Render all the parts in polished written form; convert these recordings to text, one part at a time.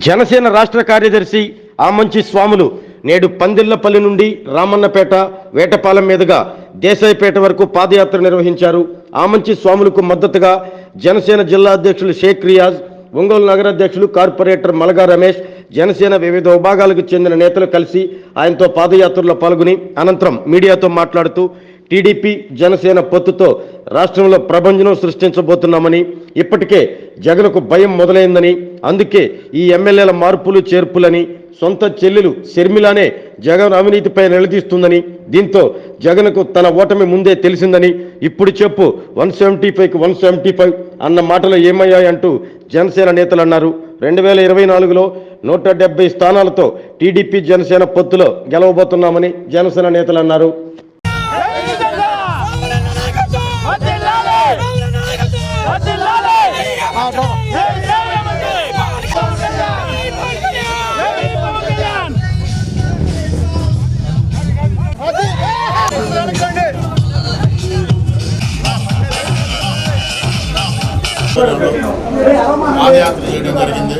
జనసేన రాష్ట్ర కార్యదర్శి ఆమంచి స్వాములు నేడు పందిళ్లపల్లి నుండి రామన్నపేట వేటపాలెం మీదుగా దేశాయిపేట వరకు పాదయాత్ర నిర్వహించారు. ఆమంచి స్వాములకు మద్దతుగా జనసేన జిల్లా అధ్యక్షులు షేక్ రియాజ్, ఒంగోలు నగర అధ్యక్షులు కార్పొరేటర్ మలగా రమేష్, జనసేన వివిధ విభాగాలకు చెందిన నేతలు కలిసి ఆయనతో పాదయాత్రలో పాల్గొని అనంతరం మీడియాతో మాట్లాడుతూ టీడీపీ జనసేన పొత్తుతో రాష్ట్రంలో ప్రభంజనం సృష్టించబోతున్నామని, ఇప్పటికే జగన్కు భయం మొదలైందని, అందుకే ఈ ఎమ్మెల్యేల మార్పులు చేర్పులని, సొంత చెల్లెలు షర్మిలానే జగన్ అవినీతిపై నిలదీస్తుందని, దీంతో జగన్కు తన ఓటమి ముందే తెలిసిందని, ఇప్పుడు చెప్పు 175కి 175 అన్న మాటలు ఏమయ్యాయంటూ జనసేన నేతలు అన్నారు. 2024లో 170 స్థానాలతో టీడీపీ జనసేన పొత్తులో గెలవబోతున్నామని జనసేన నేతలు అన్నారు. పాదయాత్ర చేయడం జరిగింది.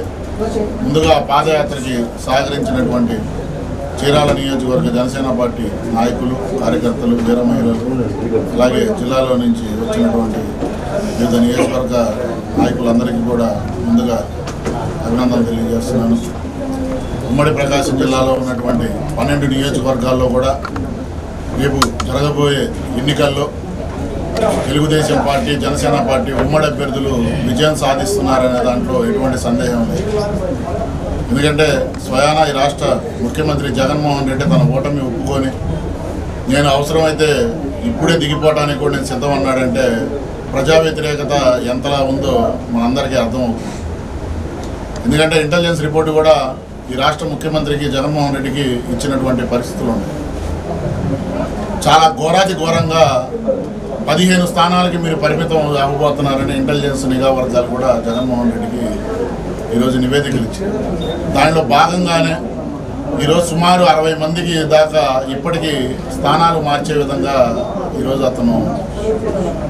ముందుగా పాదయాత్రకి సహకరించినటువంటి చీరాల నియోజకవర్గ జనసేన పార్టీ నాయకులు, కార్యకర్తలు, వీర మహిళలు, అలాగే జిల్లాలో నుంచి వచ్చినటువంటి వివిధ నియోజకవర్గ నాయకులందరికీ కూడా ముందుగా అభినందనలు తెలియజేస్తున్నాను. ఉమ్మడి ప్రకాశం జిల్లాలో ఉన్నటువంటి 12 నియోజకవర్గాల్లో కూడా రేపు జరగబోయే ఎన్నికల్లో తెలుగుదేశం పార్టీ, జనసేన పార్టీ ఉమ్మడి అభ్యర్థులు విజయం సాధిస్తున్నారనే దాంట్లో ఎటువంటి సందేహం లేదు. ఎందుకంటే స్వయాన ఈ రాష్ట్ర ముఖ్యమంత్రి జగన్మోహన్ రెడ్డి తన ఓటమి ఒప్పుకొని నేను అవసరమైతే ఇప్పుడే దిగిపోవడానికి కూడా నేను సిద్ధం అన్నాడంటే ప్రజా వ్యతిరేకత ఎంతలా ఉందో మనందరికీ అర్థమవుతుంది. ఎందుకంటే ఇంటెలిజెన్స్ రిపోర్టు కూడా ఈ రాష్ట్ర ముఖ్యమంత్రికి జగన్మోహన్ రెడ్డికి ఇచ్చినటువంటి పరిస్థితులు ఉన్నాయి. చాలా ఘోరాతి ఘోరంగా 15 స్థానాలకి మీరు పరిమితం అవ్వబోతున్నారని ఇంటెలిజెన్స్ నిఘా వర్గాలు కూడా జగన్మోహన్ రెడ్డికి ఈరోజు నివేదికలు ఇచ్చారు. దానిలో భాగంగానే ఈరోజు సుమారు 60 మందికి దాకా ఇప్పటికీ స్థానాలు మార్చే విధంగా ఈరోజు అతను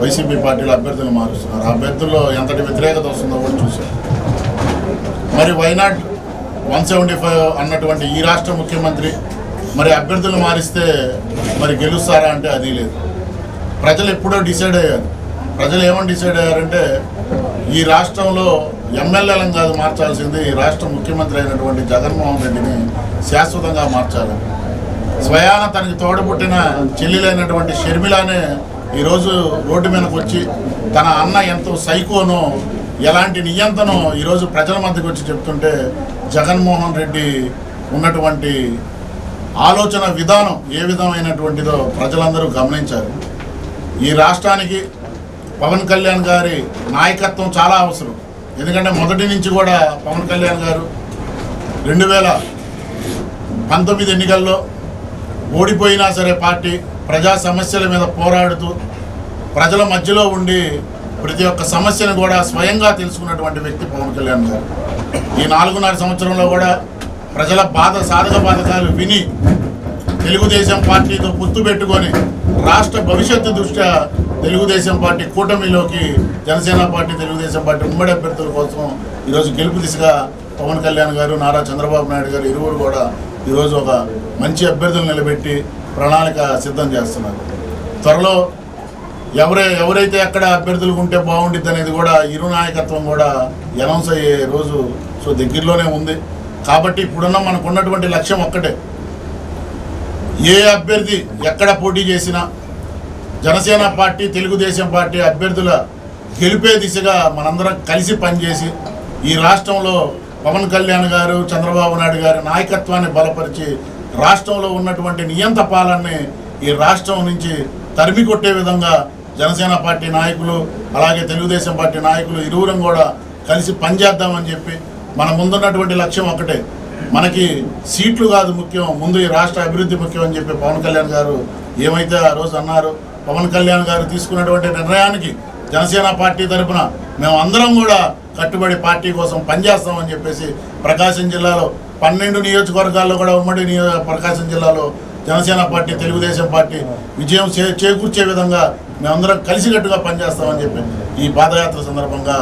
వైసీపీ పార్టీలో అభ్యర్థులు మారుస్తున్నారు. ఆ అభ్యర్థుల్లో ఎంతటి వ్యతిరేకత వస్తుందో కూడా చూశారు. మరి వైనాట్ 175 అన్నటువంటి ఈ రాష్ట్ర ముఖ్యమంత్రి మరి అభ్యర్థులు మారిస్తే మరి గెలుస్తారా అంటే అది లేదు. ప్రజలు ఎప్పుడో డిసైడ్ అయ్యారు. ప్రజలు ఏమని డిసైడ్ అయ్యారంటే ఈ రాష్ట్రంలో ఎమ్మెల్యేలను కాదు మార్చాల్సింది, ఈ రాష్ట్ర ముఖ్యమంత్రి అయినటువంటి జగన్మోహన్ రెడ్డిని శాశ్వతంగా మార్చాలి. స్వయాన తనకి తోడబుట్టిన చెల్లెలైనటువంటి షర్మిలానే ఈరోజు రోడ్డు మీదకి వచ్చి తన అన్న ఎంతో సైకోనో, ఎలాంటి నియంతనో ఈరోజు ప్రజల మధ్యకి వచ్చి చెప్తుంటే జగన్మోహన్ రెడ్డి ఉన్నటువంటి ఆలోచన విధానం ఏ విధమైనటువంటిదో ప్రజలందరూ గమనించారు. ఈ రాష్ట్రానికి పవన్ కళ్యాణ్ గారి నాయకత్వం చాలా అవసరం. ఎందుకంటే మొదటి నుంచి కూడా పవన్ కళ్యాణ్ గారు 2019 ఎన్నికల్లో ఓడిపోయినా సరే పార్టీ ప్రజా సమస్యల మీద పోరాడుతూ ప్రజల మధ్యలో ఉండి ప్రతి ఒక్క సమస్యను కూడా స్వయంగా తెలుసుకున్నటువంటి వ్యక్తి పవన్ కళ్యాణ్ గారు. ఈ 4.5 సంవత్సరంలో కూడా ప్రజల సాధక బాధకాలు విని తెలుగుదేశం పార్టీతో పొత్తు పెట్టుకొని రాష్ట్ర భవిష్యత్తు దృష్ట్యా తెలుగుదేశం పార్టీ కూటమిలోకి జనసేన పార్టీ, తెలుగుదేశం పార్టీ ఉమ్మడి అభ్యర్థుల కోసం ఈరోజు గెలుపు దిశగా పవన్ కళ్యాణ్ గారు, నారా చంద్రబాబు నాయుడు గారు ఇరువురు కూడా ఈరోజు ఒక మంచి అభ్యర్థులు నిలబెట్టి ప్రణాళిక సిద్ధం చేస్తున్నారు. త్వరలో ఎవరైతే ఎక్కడ అభ్యర్థులు ఉంటే బాగుండిద్ది అనేది కూడా ఇరు నాయకత్వం కూడా అనౌన్స్ అయ్యే రోజు దగ్గరలోనే ఉంది. కాబట్టి ఇప్పుడున్న మనకు ఉన్నటువంటి లక్ష్యం ఒక్కటే, ఏ అభ్యర్థి ఎక్కడ పోటీ చేసినా జనసేన పార్టీ, తెలుగుదేశం పార్టీ అభ్యర్థుల గెలిపే దిశగా మనందరం కలిసి పనిచేసి ఈ రాష్ట్రంలో పవన్ కళ్యాణ్ గారు, చంద్రబాబు నాయుడు గారి నాయకత్వాన్ని బలపరిచి రాష్ట్రంలో ఉన్నటువంటి నియంత పాలనని ఈ రాష్ట్రం నుంచి తరిమి కొట్టే విధంగా జనసేన పార్టీ నాయకులు అలాగే తెలుగుదేశం పార్టీ నాయకులు ఇరువురం కూడా కలిసి పనిచేద్దామని చెప్పి మన ముందున్నటువంటి లక్ష్యం ఒకటే, మనకి సీట్లు కాదు ముఖ్యం, ముందు ఈ రాష్ట్ర అభివృద్ధి ముఖ్యం అని చెప్పి పవన్ కళ్యాణ్ గారు ఏమైతే ఆ రోజు అన్నారు. పవన్ కళ్యాణ్ గారు తీసుకున్నటువంటి నిర్ణయానికి జనసేన పార్టీ తరఫున మేము అందరం కూడా కట్టుబడి పార్టీ కోసం పనిచేస్తామని చెప్పేసి ప్రకాశం జిల్లాలో 12 నియోజకవర్గాల్లో కూడా ఉమ్మడి ప్రకాశం జిల్లాలో జనసేన పార్టీ, తెలుగుదేశం పార్టీ విజయం చేకూర్చే విధంగా మేమందరం కలిసికట్టుగా పనిచేస్తామని చెప్పి ఈ పాదయాత్ర సందర్భంగా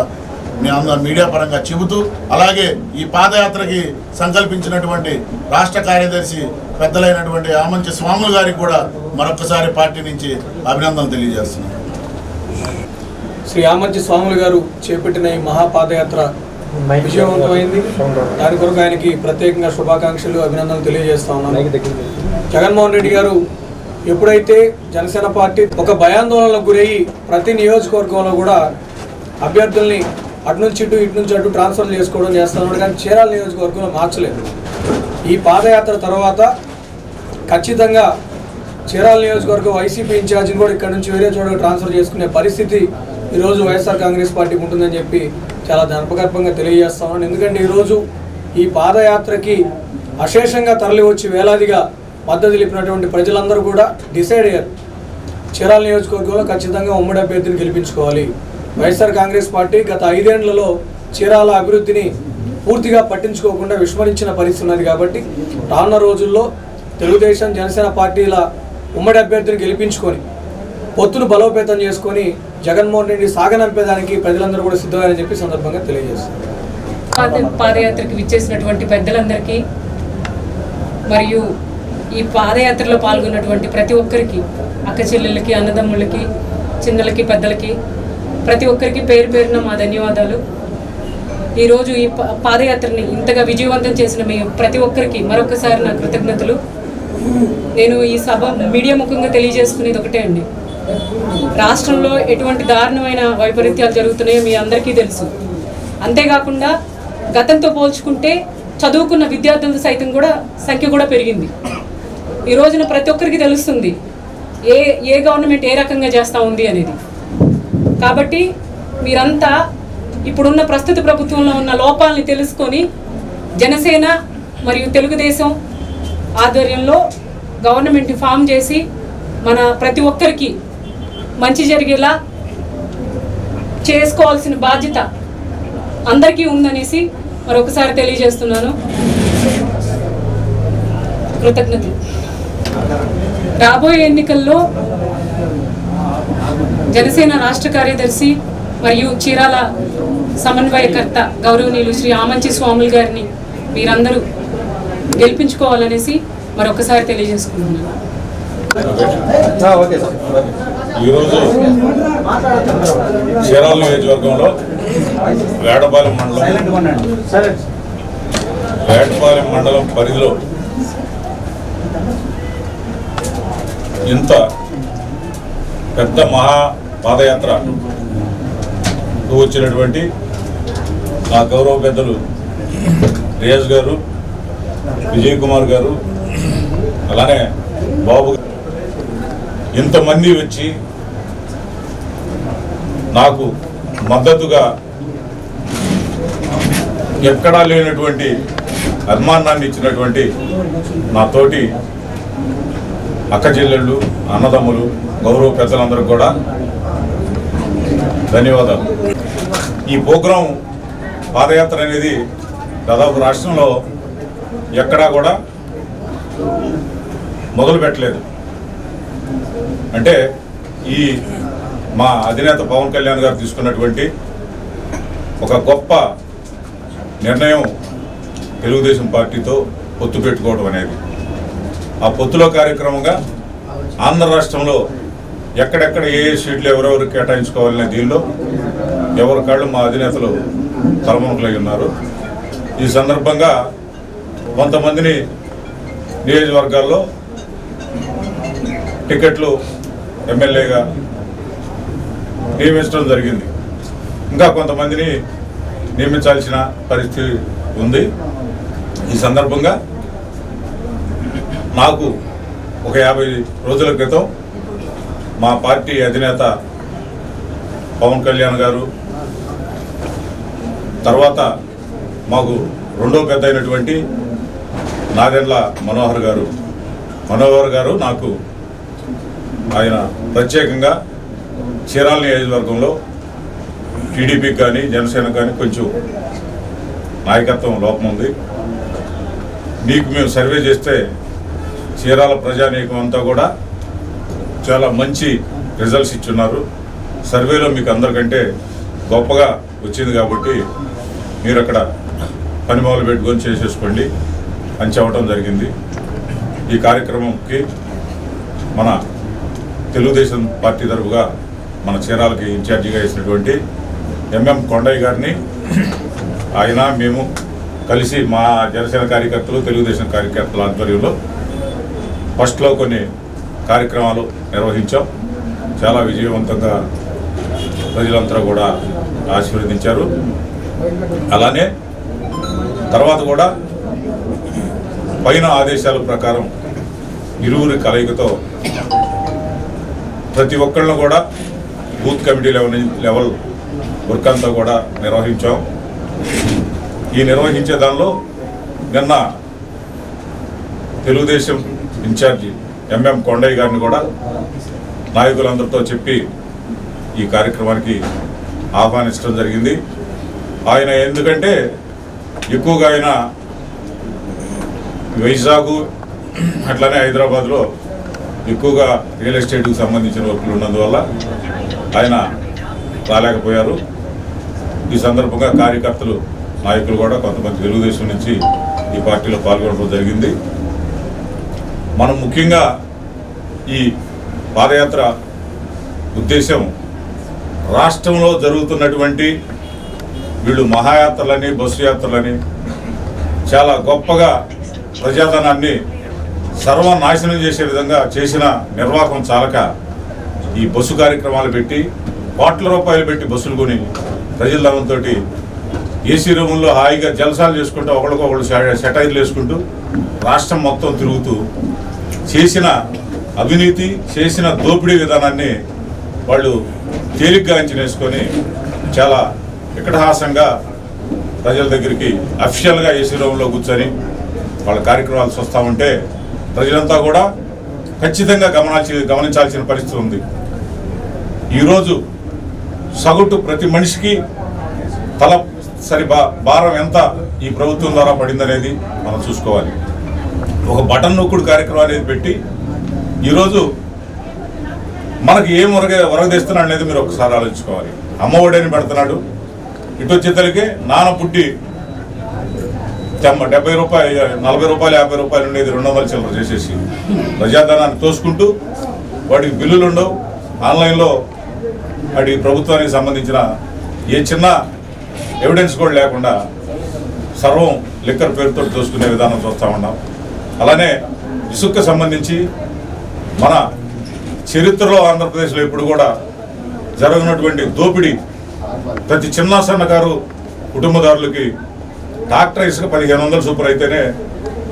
మీడియా పరంగా చెబుతూ, అలాగే ఈ పాదయాత్రకి సంకల్పించినటువంటి రాష్ట్ర కార్యదర్శి పెద్దలైనటువంటి ఆమంచి స్వాములు గారికి కూడా మరొకసారి పార్టీ నుంచి అభినందనలు తెలియజేస్తున్నాను. శ్రీ ఆమంచి స్వాములు గారు చేపట్టిన ఈ మహాపాదయాత్ర విజయవంతమైంది. దాని కొరకు ఆయనకి ప్రత్యేకంగా శుభాకాంక్షలు, అభినందనలు తెలియజేస్తా ఉన్నాను. జగన్మోహన్ రెడ్డి గారు ఎప్పుడైతే జనసేన పార్టీ ఒక భయాందోళనలకు గురయ్యి ప్రతి నియోజకవర్గంలో కూడా అభ్యర్థుల్ని అటు నుంచి ఇటు నుంచి అటు ట్రాన్స్ఫర్ చేసుకోవడం చేస్తున్నాడు, కానీ చీరాల నియోజకవర్గంలో మార్చలేదు. ఈ పాదయాత్ర తర్వాత ఖచ్చితంగా చీరాల నియోజకవర్గం వైసీపీ ఇన్ఛార్జిని కూడా ఇక్కడ నుంచి వేరే చోటకి ట్రాన్స్ఫర్ చేసుకునే పరిస్థితి ఈరోజు వైఎస్ఆర్ కాంగ్రెస్ పార్టీకి ఉంటుందని చెప్పి చాలా గర్భగర్భంగా తెలియజేస్తా ఉన్నాను. ఎందుకంటే ఈరోజు ఈ పాదయాత్రకి అశేషంగా తరలి వచ్చి వేలాదిగా మద్దతు తెలిపినటువంటి ప్రజలందరూ కూడా డిసైడ్ అయ్యారు, చీరాల నియోజకవర్గంలో ఖచ్చితంగా ఉమ్మడి అభ్యర్థిని గెలిపించుకోవాలి. వైఎస్ఆర్ కాంగ్రెస్ పార్టీ గత 5 ఏళ్లలో చీరాల అభివృద్ధిని పూర్తిగా పట్టించుకోకుండా విస్మరించిన పరిస్థితి ఉన్నది. కాబట్టి రానున్న రోజుల్లో తెలుగుదేశం జనసేన పార్టీల ఉమ్మడి అభ్యర్థిని గెలిపించుకొని పొత్తును బలోపేతం చేసుకొని జగన్మోహన్ రెడ్డి సాగనంపేదానికి ప్రజలందరూ కూడా సిద్ధమని చెప్పి సందర్భంగా తెలియజేస్తారు. పాదయాత్రకు విచ్చేసినటువంటి పెద్దలందరికీ మరియు ఈ పాదయాత్రలో పాల్గొన్నటువంటి ప్రతి ఒక్కరికి, అక్క చెల్లెళ్ళకి, అన్నదమ్ముళ్ళకి, చిన్నలకి, పెద్దలకి, ప్రతి ఒక్కరికి పేరు పేరున మా ధన్యవాదాలు. ఈరోజు ఈ పాదయాత్రని ఇంతగా విజయవంతం చేసిన మీ ప్రతి ఒక్కరికి మరొకసారి నా కృతజ్ఞతలు. నేను ఈ సభ మీడియా ముఖంగా తెలియజేసుకునేది ఒకటే అండి, రాష్ట్రంలో ఎటువంటి దారుణమైన వైపరీత్యాలు జరుగుతున్నాయో మీ అందరికీ తెలుసు. అంతేకాకుండా గతంతో పోల్చుకుంటే చదువుకున్న విద్యార్థుల సైతం కూడా సంఖ్య కూడా పెరిగింది. ఈ రోజున ప్రతి ఒక్కరికి తెలుస్తుంది ఏ గవర్నమెంట్ ఏ రకంగా చేస్తూ ఉంది అనేది. కాబట్టి మీరంతా ఇప్పుడున్న ప్రస్తుత ప్రభుత్వంలో ఉన్న లోపాలని తెలుసుకొని జనసేన మరియు తెలుగుదేశం ఆధ్వర్యంలో గవర్నమెంట్ ఫామ్ చేసి మన ప్రతి ఒక్కరికి మంచి జరిగేలా చేసుకోవాల్సిన బాధ్యత అందరికీ ఉందనేసి మరొకసారి తెలియజేస్తున్నాను. కృతజ్ఞతలు. రాబోయే ఎన్నికల్లో జనసేన రాష్ట్ర కార్యదర్శి మరియు చీరాల సమన్వయకర్త గౌరవనీయులు శ్రీ ఆమంచి స్వాములు గారిని మీరందరూ గెలిపించుకోవాలనేసి మరొకసారి తెలియజేసుకుంటున్నాను. ఈరోజు చీరాల నియోజకవర్గంలో వేటపాలెం మండలం పరిధిలో ఇంత పెద్ద మహా పాదయాత్ర వచ్చినటువంటి నా గౌరవ పెద్దలు రియాజ్ గారు, విజయ్ కుమార్ గారు, అలానే బాబు, ఇంతమంది వచ్చి నాకు మద్దతుగా ఎక్కడా లేనటువంటి అభిమానాన్ని ఇచ్చినటువంటి నా తోటి అక్క చెల్లెళ్ళు, అన్నదమ్ములు, గౌరవ పెద్దలందరూ కూడా ధన్యవాదాలు. ఈ ప్రోగ్రాం పాదయాత్ర అనేది దాదాపు రాష్ట్రంలో ఎక్కడా కూడా మొదలు పెట్టలేదు. అంటే ఈ మా అధినేత పవన్ కళ్యాణ్ గారు తీసుకున్నటువంటి ఒక గొప్ప నిర్ణయం తెలుగుదేశం పార్టీతో పొత్తు పెట్టుకోవడం అనేది. ఆ పొత్తులో కార్యక్రమంగా ఆంధ్ర రాష్ట్రంలో ఎక్కడెక్కడ ఏ సీట్లు ఎవరెవరు కేటాయించుకోవాలనే దీనిలో ఎవరి కాళ్ళు మా అధినేతలు తలమునకలై ఉన్నారు. ఈ సందర్భంగా కొంతమందిని నియోజకవర్గాల్లో టికెట్లు ఎమ్మెల్యేగా నియమించడం జరిగింది. ఇంకా కొంతమందిని నియమించాల్సిన పరిస్థితి ఉంది. ఈ సందర్భంగా నాకు ఒక 50 రోజుల క్రితం మా పార్టీ అధినేత పవన్ కళ్యాణ్ గారు, తర్వాత మాకు రెండో పెద్ద అయినటువంటి నాదెండ్ల మనోహర్ గారు నాకు ఆయన ప్రత్యేకంగా చీరాల నియోజకవర్గంలో టీడీపీకి కానీ జనసేన కానీ కొంచెం నాయకత్వం లోపం ఉంది, మీకు మేము సర్వే చేస్తే చీరాల ప్రజానీకం అంతా కూడా చాలా మంచి రిజల్ట్స్ ఇచ్చున్నారు, సర్వేలో మీకు అందరికంటే గొప్పగా వచ్చింది కాబట్టి మీరు అక్కడ పని మొదలు పెట్టుకొని చేసేసుకోండి అని చెప్పడం జరిగింది. ఈ కార్యక్రమంకి మన తెలుగుదేశం పార్టీ తరఫుగా మన చీరాలకి ఇన్ఛార్జిగా వేసినటువంటి ఎంఎం కొండయ్య గారిని ఆయన మేము కలిసి మా జనసేన కార్యకర్తలు తెలుగుదేశం కార్యకర్తల ఆధ్వర్యంలో ఫస్ట్లో కొన్ని కార్యక్రమాలు నిర్వహించాం. చాలా విజయవంతంగా ప్రజలంతా కూడా ఆశీర్వదించారు. అలానే తర్వాత కూడా పైన ఆదేశాల ప్రకారం ఇరువురి కలయికతో ప్రతి ఒక్కళ్ళను కూడా బూత్ కమిటీ లెవెల్ వర్క్ అంతా కూడా నిర్వహించాం. ఈ నిర్వహించే దానిలో నిన్న తెలుగుదేశం ఇన్ఛార్జి ఎంఎం కొండయ్య గారిని కూడా నాయకులందరితో చెప్పి ఈ కార్యక్రమానికి ఆహ్వానించడం జరిగింది. ఆయన ఎందుకంటే ఎక్కువగా ఆయన వైజాగ్ అట్లానే హైదరాబాద్లో ఎక్కువగా రియల్ ఎస్టేట్కి సంబంధించిన వర్కులు ఉన్నందువల్ల ఆయన రాలేకపోయారు. ఈ సందర్భంగా కార్యకర్తలు నాయకులు కూడా కొంతమంది తెలుగుదేశం నుంచి ఈ పార్టీలో పాల్గొనడం జరిగింది. మనం ముఖ్యంగా ఈ పాదయాత్ర ఉద్దేశం రాష్ట్రంలో జరుగుతున్నటువంటి వీళ్ళు మహాయాత్రలని బస్సు యాత్రలని చాలా గొప్పగా ప్రజాధనాన్ని సర్వనాశనం చేసే విధంగా చేసిన నిర్వాహకం చాలక ఈ బస్సు కార్యక్రమాలు పెట్టి కోట్ల రూపాయలు పెట్టి బస్సులు కొని ప్రజలంతో ఏసీ రూముల్లో హాయిగా జలసాలు చేసుకుంటూ ఒకరికొకళ్ళు సెటైర్లు వేసుకుంటూ రాష్ట్రం మొత్తం తిరుగుతూ చేసిన అవినీతి చేసిన దోపిడీ విధానాన్ని వాళ్ళు తేలిగ్గా అంచనేసుకొని చాలా వికటహాసంగా ప్రజల దగ్గరికి అఫిషియల్గా ఏసీ రూమ్లో కూర్చొని వాళ్ళ కార్యక్రమాలు చూస్తూ ఉంటే ప్రజలంతా కూడా ఖచ్చితంగా గమనించాల్సిన పరిస్థితి ఉంది. ఈరోజు సగటు ప్రతి మనిషికి తలసరి భారం ఎంత ఈ ప్రభుత్వం ద్వారా పడిందనేది మనం చూసుకోవాలి. ఒక బటన్ నొక్కుడు కార్యక్రమం అనేది పెట్టి ఈరోజు మనకి ఏం వరగదీస్తున్నాడు అనేది మీరు ఒకసారి ఆలోచించుకోవాలి. అమ్మఒడని పెడుతున్నాడు, ఇటు వచ్చేతలకి నాన్న పుట్టి 70 రూపాయలు 40 రూపాయలు 50 రూపాయలు ఉండేది 200 చిల్లర చేసేసి ప్రజాధనాన్ని తోసుకుంటూ వాటికి బిల్లులు ఉండవు. ఆన్లైన్లో వాటి ప్రభుత్వానికి సంబంధించిన ఏ చిన్న ఎవిడెన్స్ కూడా లేకుండా సర్వం లిక్కర్ పేరుతో తోసుకునే విధానం చూస్తూ ఉన్నాం. అలానే ఇసుక్కు సంబంధించి మన చరిత్రలో ఆంధ్రప్రదేశ్లో ఇప్పుడు కూడా జరగనటువంటి దోపిడీ ప్రతి చిన్న సన్నకారు కుటుంబదారులకి ట్రాక్టర్ ఇసుక 1500 సూపర్ అయితేనే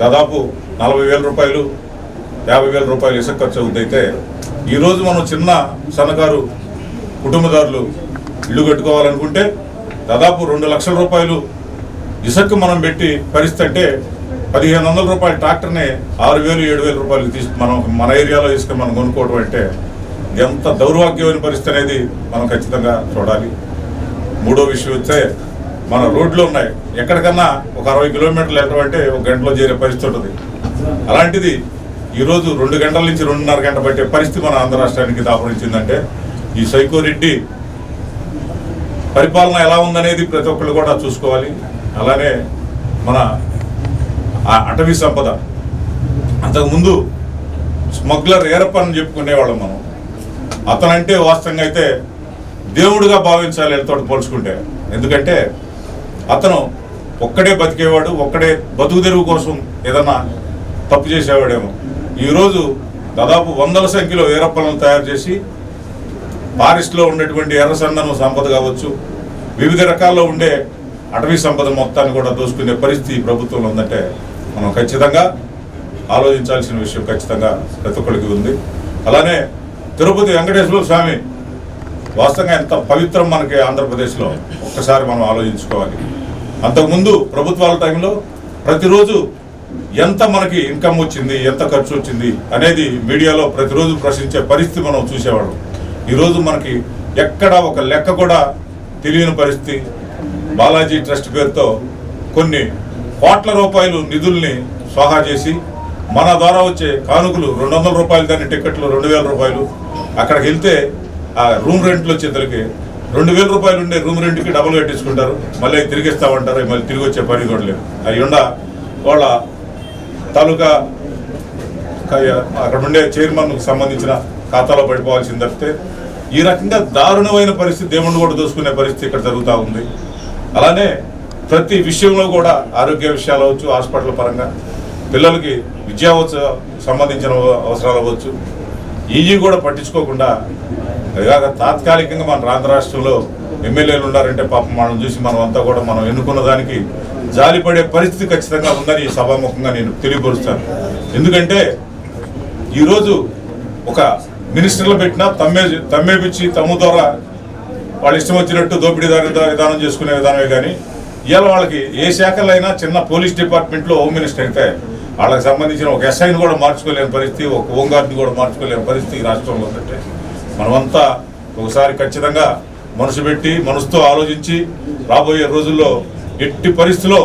దాదాపు 40,000 రూపాయలు 50,000 రూపాయలు ఇసుక ఖర్చు అవుతాయితే ఈరోజు మనం చిన్న సన్నకారు కుటుంబదారులు ఇల్లు కట్టుకోవాలనుకుంటే దాదాపు 2 లక్షల రూపాయలు ఇసుక మనం పెట్టి పరిస్థితి అంటే 1,500 రూపాయల ట్రాక్టర్ని 6,000 7,000 రూపాయలు తీసి మన ఏరియాలో ఇసుక మనం కొనుక్కోవడం అంటే ఎంత దౌర్భాగ్యమైన పరిస్థితి అనేది మనం ఖచ్చితంగా చూడాలి. మూడో విషయం వస్తే మన రోడ్లు ఉన్నాయి, ఎక్కడికన్నా ఒక 60 కిలోమీటర్లు వెళ్ళమంటే ఒక గంటలో చేరే పరిస్థితి ఉంటుంది. అలాంటిది ఈరోజు 2 గంటల నుంచి 2.5 గంట పట్టే పరిస్థితి మన ఆంధ్ర రాష్ట్రానికి దాపురించిందంటే ఈ సైకోరెడ్డి పరిపాలన ఎలా ఉందనేది ప్రతి ఒక్కళ్ళు కూడా చూసుకోవాలి. అలానే మన అటవీ సంపద అంతకుముందు స్మగ్లర్ ఏరప్పని చెప్పుకునేవాళ్ళం మనం. అతనంటే వాస్తవంగా అయితే దేవుడిగా భావించాలి వీళ్ళతో పోల్చుకుంటే. ఎందుకంటే అతను ఒక్కడే బతికేవాడు, ఒక్కడే బతుకు తెరువు కోసం ఏదన్నా తప్పు చేసేవాడేమో. ఈరోజు దాదాపు 100ల సంఖ్యలో ఏరప్పలను తయారు చేసి ఫారెస్ట్లో ఉండేటువంటి ఎర్రసందనం సంపద కావచ్చు, వివిధ రకాల్లో ఉండే అటవీ సంపద మొత్తాన్ని కూడా దోసుకునే పరిస్థితి ప్రభుత్వంలో ఉందంటే మనం ఖచ్చితంగా ఆలోచించాల్సిన విషయం ఖచ్చితంగా ప్రతి ఒక్కరికి ఉంది. అలానే తిరుపతి వెంకటేశ్వర స్వామి వాస్తవంగా ఎంత పవిత్రం మనకి ఆంధ్రప్రదేశ్లో ఒక్కసారి మనం ఆలోచించుకోవాలి. అంతకుముందు ప్రభుత్వాల టైంలో ప్రతిరోజు ఎంత మనకి ఇన్కమ్ వచ్చింది, ఎంత ఖర్చు వచ్చింది అనేది మీడియాలో ప్రతిరోజు ప్రశ్నించే పరిస్థితి మనం చూసేవాళ్ళం. ఈరోజు మనకి ఎక్కడ ఒక లెక్క కూడా తెలియని పరిస్థితి. బాలాజీ ట్రస్ట్ పేరుతో కొన్ని కోట్ల రూపాయలు నిధుల్ని స్వాహా చేసి మన ద్వారా వచ్చే కానుకలు 200 రూపాయలు దాని టికెట్లు 2,000 రూపాయలు, అక్కడికి వెళ్తే ఆ రూమ్ రెంట్లు వచ్చేతలకి 2,000 రూపాయలు ఉండే రూమ్ రెంట్కి డబుల్ కట్టించుకుంటారు, మళ్ళీ తిరిగి ఇస్తామంటారు, మళ్ళీ తిరిగి వచ్చే పని కూడా లేదు. అది ఉండ వాళ్ళ తాలూకా అక్కడ ఉండే చైర్మన్కి సంబంధించిన ఖాతాలో పడిపోవాల్సింది తప్పితే ఈ రకంగా దారుణమైన పరిస్థితి, దేవుణ్ణి కూడా దోసుకునే పరిస్థితి ఇక్కడ జరుగుతూ ఉంది. అలానే ప్రతి విషయంలో కూడా ఆరోగ్య విషయాలు అవ్వచ్చు, హాస్పిటల్ పరంగా పిల్లలకి విద్యా సంబంధించిన అవసరాలు అవ్వచ్చు, ఇవి కూడా పట్టించుకోకుండా అదిగాక తాత్కాలికంగా మన ఆంధ్ర రాష్ట్రంలో ఎమ్మెల్యేలు ఉన్నారంటే పాపం మనం చూసి మనం అంతా కూడా మనం ఎన్నుకున్న దానికి జాలిపడే పరిస్థితి ఖచ్చితంగా ఉందని ఈ సభాముఖంగా నేను తెలియపరుస్తాను. ఎందుకంటే ఈరోజు ఒక మినిస్టర్లు పెట్టినా తమ్మేపిచ్చి తమ్ము ద్వారా వాళ్ళు ఇష్టం వచ్చినట్టు దోపిడీదారి విధానం చేసుకునే విధానమే కానీ ఇవాళ వాళ్ళకి ఏ శాఖలో అయినా చిన్న పోలీస్ డిపార్ట్మెంట్లో హోమ్ మినిస్టర్ అయితే వాళ్ళకి సంబంధించిన ఒక ఎస్ఐని కూడా మార్చుకోలేని పరిస్థితి, ఒక హోంగార్డ్ని కూడా మార్చుకోలేని పరిస్థితి ఈ రాష్ట్రంలో ఉందంటే మనమంతా ఒకసారి ఖచ్చితంగా మనసు పెట్టి మనసుతో ఆలోచించి రాబోయే రోజుల్లో ఎట్టి పరిస్థితిలో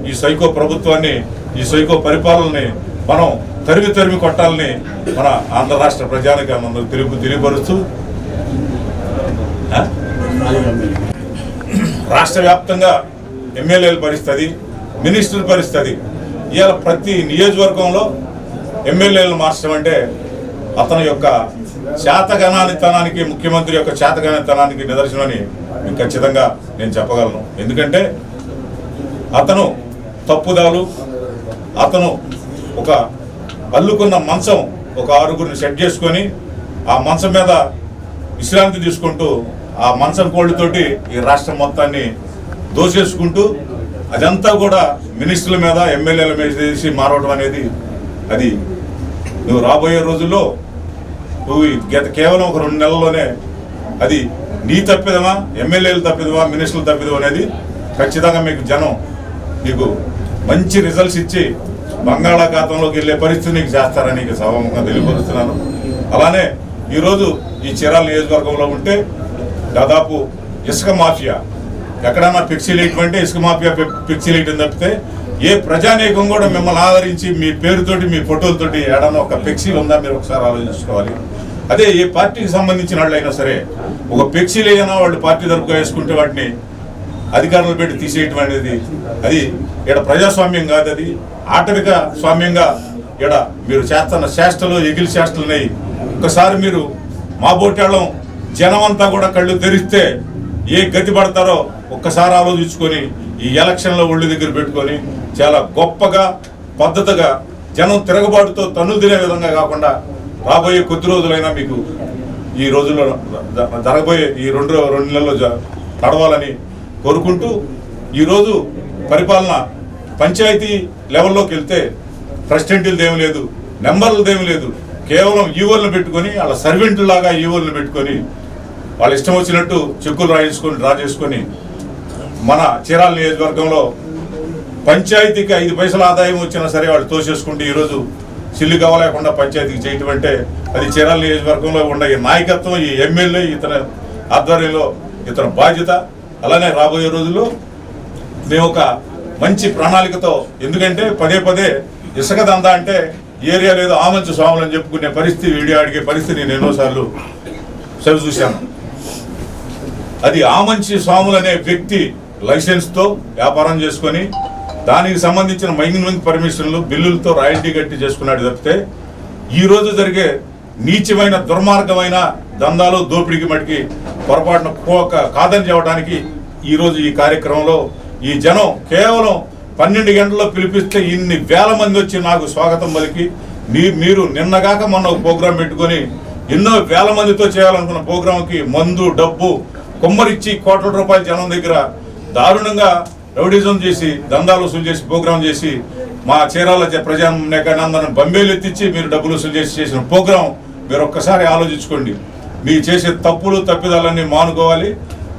ఈ సైకో ప్రభుత్వాన్ని, ఈ సైకో పరిపాలనని మనం తరిమి కొట్టాలని మన ఆంధ్ర రాష్ట్ర ప్రజానికి మనం తెలియపరుస్తూ రాష్ట్ర వ్యాప్తంగా ఎమ్మెల్యేల పరిస్థితి, మినిస్టర్ పరిస్థితి, ఇవాళ ప్రతి నియోజకవర్గంలో ఎమ్మెల్యేలను మార్చడం అంటే అతని యొక్క చేతగానితనానికి, ముఖ్యమంత్రి యొక్క చేతగానితనానికి నిదర్శనమని ఖచ్చితంగా నేను చెప్పగలను. ఎందుకంటే అతను తప్పుదాలు, అతను ఒక అల్లుకున్న మంచం ఒక 6గురిని సెట్ చేసుకొని ఆ మంచం మీద విశ్రాంతి తీసుకుంటూ ఆ మంచం కోళ్ళతోటి ఈ రాష్ట్రం మొత్తాన్ని దోచేసుకుంటూ అదంతా కూడా మినిస్టర్ల మీద, ఎమ్మెల్యేల మీద చేసి మారవడం అనేది అది నువ్వు రాబోయే రోజుల్లో నువ్వు కేవలం ఒక 2 నెలల్లోనే అది నీ తప్పిదమా, ఎమ్మెల్యేలు తప్పిదమా, మినిస్టర్లు తప్పిదమా అనేది ఖచ్చితంగా మీకు జనం నీకు మంచి రిజల్ట్స్ ఇచ్చి బంగాళాఖాతంలోకి వెళ్ళే పరిస్థితి నీకు చేస్తారని సభాముఖంగా తెలియపరుస్తున్నాను. అలానే ఈరోజు ఈ చీరాల నియోజకవర్గంలో ఉంటే దాదాపు ఇసుక మాఫియా ఎక్కడన్నా పిక్సిలేయటం అంటే ఇసుక మాఫియా పిక్సిలేయటం తప్పితే ఏ ప్రజానీకం కూడా మిమ్మల్ని ఆదరించి మీ పేరుతోటి, మీ ఫోటోలతోటి ఏడన్నా ఒక ఫ్లెక్సీలు ఉందా మీరు ఒకసారి ఆలోచించుకోవాలి. అదే ఏ పార్టీకి సంబంధించిన వాళ్ళు అయినా సరే ఒక ఫ్లెక్సీలు అయినా వాళ్ళు పార్టీ తరపుగా వేసుకుంటే వాటిని అధికారులు పెట్టి తీసేయటం అనేది అది ఇక్కడ ప్రజాస్వామ్యం కాదు, అది ఆటవిక స్వామ్యంగా ఇక్కడ మీరు చేస్తున్న చేష్టలు, ఎగిలి చేష్టలున్నాయి. ఒకసారి మీరు మా బోటాళ్ళం జనం అంతా కూడా కళ్ళు తెరిస్తే ఏ గతి పడతారో ఒక్కసారి ఆలోచించుకొని ఈ ఎలక్షన్లో ఒళ్ళు దగ్గర పెట్టుకొని చాలా గొప్పగా పద్ధతిగా జనం తిరగబాటుతో తన్నులు తినే విధంగా కాకుండా రాబోయే కొద్ది రోజులైనా మీకు ఈ రోజుల్లో జరగబోయే ఈ రెండు నెలల్లో నడవాలని కోరుకుంటూ ఈరోజు పరిపాలన పంచాయతీ లెవెల్లోకి వెళ్తే ప్రెసిడెంట్లది ఏమి లేదు, నెంబర్లది ఏమి లేదు, కేవలం ఈవోలను పెట్టుకొని వాళ్ళ సర్వెంట్లాగా ఈవోలను పెట్టుకొని వాళ్ళు ఇష్టం వచ్చినట్టు చెక్కులు డ్రా చేసుకొని మన చీరాల నియోజకవర్గంలో పంచాయతీకి 5 పైసల ఆదాయం వచ్చినా సరే వాళ్ళు తోసేసుకుంటే ఈరోజు సిల్లు కావలేకుండా పంచాయతీకి చేయటం అంటే అది చీరాల నియోజకవర్గంలో ఉండే ఈ నాయకత్వం, ఈ ఎమ్మెల్యే ఇతని ఆధ్వర్యంలో ఇతని బాధ్యత. అలానే రాబోయే రోజుల్లో మేము ఒక మంచి ప్రణాళికతో, ఎందుకంటే పదే ఇసుక దందా అంటే ఏరియా లేదు ఆమంచి స్వాములు అని చెప్పుకునే పరిస్థితి, వీడియో అడిగే పరిస్థితి నేను ఎన్నోసార్లు చవి చూశాను. అది ఆమంచి స్వాములు అనే వ్యక్తి లైసెన్స్తో వ్యాపారం చేసుకొని దానికి సంబంధించిన మైనింగ్ పర్మిషన్లు, బిల్లులతో రాయల్టీ కట్టి చేసుకున్నాడు తప్పితే ఈరోజు జరిగే నీచమైన దుర్మార్గమైన దందాలు, దోపిడీకి మటుకి పొరపాటున కాదని చెప్పడానికి ఈరోజు ఈ కార్యక్రమంలో ఈ జనం కేవలం 12 గంటల్లో పిలిపిస్తే ఇన్ని వేల మంది వచ్చి నాకు స్వాగతం పలికి మీరు నిన్నగాక మొన్న ఒక ప్రోగ్రాం పెట్టుకొని ఎన్నో వేల మందితో చేయాలనుకున్న ప్రోగ్రాంకి మందు, డబ్బు కొమ్మరిచ్చి కోట్ల రూపాయల జనం దగ్గర దారుణంగా రౌడిజం చేసి దందాలు వసూలు చేసి ప్రోగ్రాం చేసి మా చీరాల ప్రజానందరం బంబేలు ఎత్తిచ్చి మీరు డబ్బులు వసూలు చేసి చేసిన ప్రోగ్రాం మీరు ఒక్కసారి ఆలోచించుకోండి. మీరు చేసే తప్పులు తప్పిదాలన్నీ మానుకోవాలి.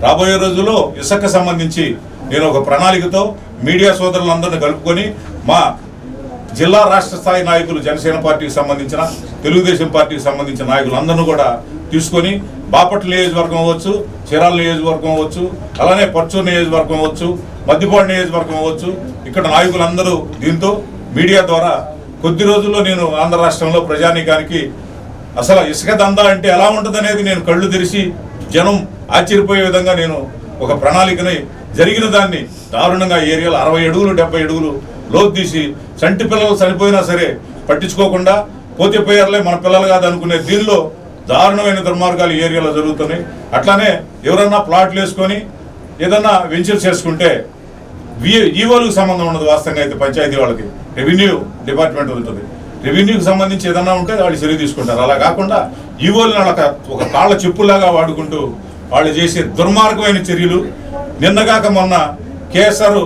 రాబోయే రోజుల్లో ఇసుక సంబంధించి నేను ఒక ప్రణాళికతో మీడియా సోదరులందరినీ కలుపుకొని మా జిల్లా రాష్ట్ర స్థాయి నాయకులు, జనసేన పార్టీకి సంబంధించిన, తెలుగుదేశం పార్టీకి సంబంధించిన నాయకులందరినీ కూడా తీసుకొని బాపట్ల నియోజకవర్గం అవ్వచ్చు, చీరాల నియోజకవర్గం అవ్వచ్చు, అలానే పర్చూరు నియోజకవర్గం అవ్వచ్చు, మద్దిపాడు నియోజకవర్గం అవ్వచ్చు, ఇక్కడ నాయకులందరూ దీంతో మీడియా ద్వారా కొద్ది రోజుల్లో నేను ఆంధ్ర రాష్ట్రంలో ప్రజానీకానికి అసలు ఇసుక దందా అంటే ఎలా ఉంటుంది అనేది నేను కళ్ళు తెరిచి జనం ఆశ్చర్యపోయే విధంగా నేను ఒక ప్రణాళికని జరిగిన దాన్ని దారుణంగా ఏరియాలో 60 అడుగులు 70 అడుగులు లోతు తీసి చంటి పిల్లలు చనిపోయినా సరే పట్టించుకోకుండా పోతే పోయారులే మన పిల్లలు కాదు అనుకునే దీనిలో దారుణమైన దుర్మార్గాలు ఈ ఏరియాలో జరుగుతున్నాయి. అట్లానే ఎవరన్నా ప్లాట్లు వేసుకొని ఏదన్నా వెంచర్స్ చేసుకుంటే ఈవోలకు సంబంధం ఉండదు. వాస్తవంగా అయితే పంచాయతీ వాళ్ళకి రెవెన్యూ డిపార్ట్మెంట్ ఉంటుంది. రెవెన్యూకి సంబంధించి ఏదన్నా ఉంటే వాళ్ళు చర్య తీసుకుంటారు. అలా కాకుండా ఈవోలు ఒక కాళ్ళ చెప్పులాగా వాడుకుంటూ వాళ్ళు చేసే దుర్మార్గమైన చర్యలు. నిన్నగాక మొన్న కేఎస్ఆర్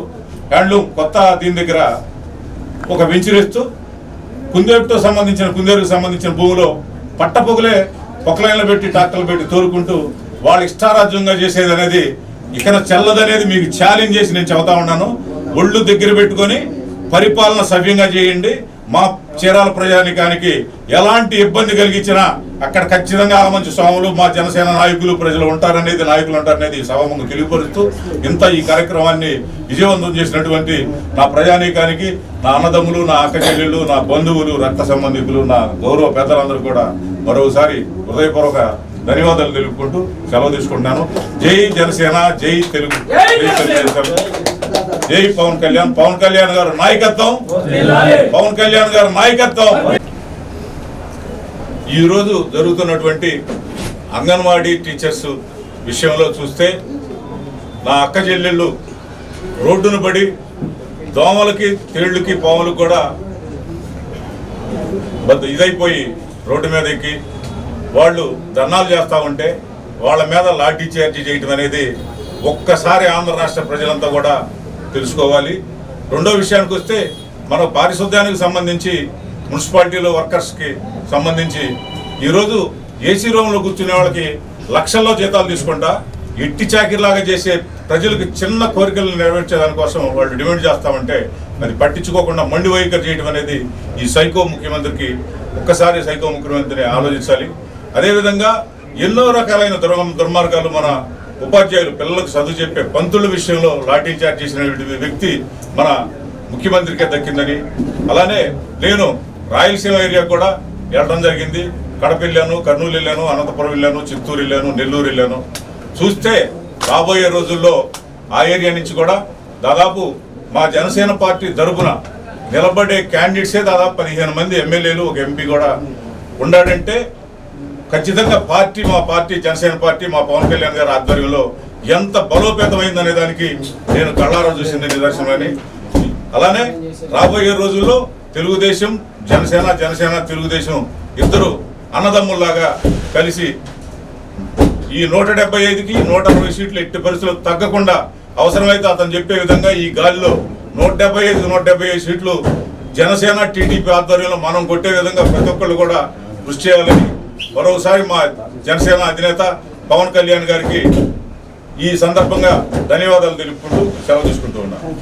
హ్యాండ్లూమ్ కొత్త దీని దగ్గర ఒక వెంచరేస్తూ కుందేరుకు సంబంధించిన భూమిలో పట్టపొగులే పొక్కలైన్లు పెట్టి ట్రాక్టర్లు పెట్టి తోలుకుంటూ వాళ్ళు ఇష్టారాజ్యంగా చేసేది అనేది ఇక్కడ చెల్లదనేది మీకు ఛాలెంజ్ చేసి నేను చెబుతా ఉన్నాను. ఒళ్ళు దగ్గర పెట్టుకొని పరిపాలన సవ్యంగా చేయండి. మా చీరాల ప్రజానికానికి ఎలాంటి ఇబ్బంది కలిగించినా అక్కడ ఖచ్చితంగా ఆమంచి స్వాములు మా జనసేన నాయకులు నాయకులు ఉంటారనేది సభముఖంగా తెలియపరుస్తూ ఈ కార్యక్రమాన్ని విజయవంతం చేసినటువంటి నా ప్రజానీకానికి, నా అన్నదమ్ములు, నా అక్క చెల్లెళ్ళు, నా బంధువులు, రక్త సంబంధికులు, నా గౌరవ పెద్దలందరూ కూడా మరోసారి హృదయపూర్వక ధన్యవాదాలు తెలుపుకుంటూ సెలవు తీసుకుంటున్నాను. జై జనసేన, జై తెలుగు, జై పవన్ కళ్యాణ్. పవన్ కళ్యాణ్ గారు నాయకత్వం, పవన్ కళ్యాణ్ గారు నాయకత్వం. ఈ రోజు జరుగుతున్నటువంటి అంగన్వాడీ టీచర్స్ విషయంలో చూస్తే నా అక్క చెల్లెళ్ళు రోడ్డును పడి దోమలకి, తేళ్లకి, పాములకు కూడా ఇదైపోయి రోడ్డు మీద ఎక్కి వాళ్ళు ధర్నాలు చేస్తూ ఉంటే వాళ్ళ మీద లాఠీ చార్జీ చేయటం అనేది ఒక్కసారి ఆంధ్ర రాష్ట్ర ప్రజలంతా కూడా తెలుసుకోవాలి. రెండో విషయానికి వస్తే మన పారిశుద్ధ్యానికి సంబంధించి మున్సిపాలిటీలో వర్కర్స్కి సంబంధించి ఈరోజు ఏసీ రూమ్లో కూర్చునే వాళ్ళకి లక్షల్లో జీతాలు తీసుకుంటా ఎట్టి చాకిరిలాగా చేసే ప్రజలకు చిన్న కోరికలను నెరవేర్చేదానికోసం వాళ్ళు డిమాండ్ చేస్తామంటే అది పట్టించుకోకుండా మండి వైఖరి చేయడం అనేది ఈ సైకో ముఖ్యమంత్రికి ఒక్కసారి సైకో ముఖ్యమంత్రిని ఆలోచించాలి. అదేవిధంగా ఎన్నో రకాలైన దుర్మార్గాలు మన ఉపాధ్యాయులు పిల్లలకు చదువు చెప్పే పంతుల విషయంలో లాఠీ చార్జ్ చేసిన వ్యక్తి మన ముఖ్యమంత్రికే దక్కిందని. అలానే నేను రాయలసీమ ఏరియా కూడా వెళ్ళడం జరిగింది. కడప వెళ్ళాను, కర్నూలు వెళ్ళాను, అనంతపురం వెళ్ళాను, చిత్తూరు వెళ్ళాను, నెల్లూరు వెళ్ళాను. చూస్తే రాబోయే రోజుల్లో ఆ ఏరియా నుంచి కూడా దాదాపు మా జనసేన పార్టీ తరపున నిలబడే క్యాండిడేట్సే దాదాపు 15 మంది ఎమ్మెల్యేలు, ఒక ఎంపీ కూడా ఉన్నాడంటే ఖచ్చితంగా మా పార్టీ జనసేన పార్టీ, మా పవన్ కళ్యాణ్ గారి ఆధ్వర్యంలో ఎంత బలోపేతమైందనే దానికి నేను కళ్ళారా చూసింది నిదర్శనమని. అలానే రాబోయే రోజుల్లో తెలుగుదేశం జనసేన తెలుగుదేశం ఇద్దరు అన్నదమ్ముల్లాగా కలిసి ఈ 175కి 160 సీట్లు ఎట్టి పరిస్థితులు తగ్గకుండా అవసరమైతే అతను చెప్పే విధంగా ఈ గాలిలో 175 సీట్లు జనసేన టీడీపీ ఆధ్వర్యంలో మనం కొట్టే విధంగా ప్రతి ఒక్కళ్ళు కూడా కృషి చేయాలని మరోసారి మా జనసేన అధినేత పవన్ కళ్యాణ్ గారికి ఈ సందర్భంగా ధన్యవాదాలు తెలుపుకుంటూ సెలవు తీసుకుంటూ ఉన్నాను.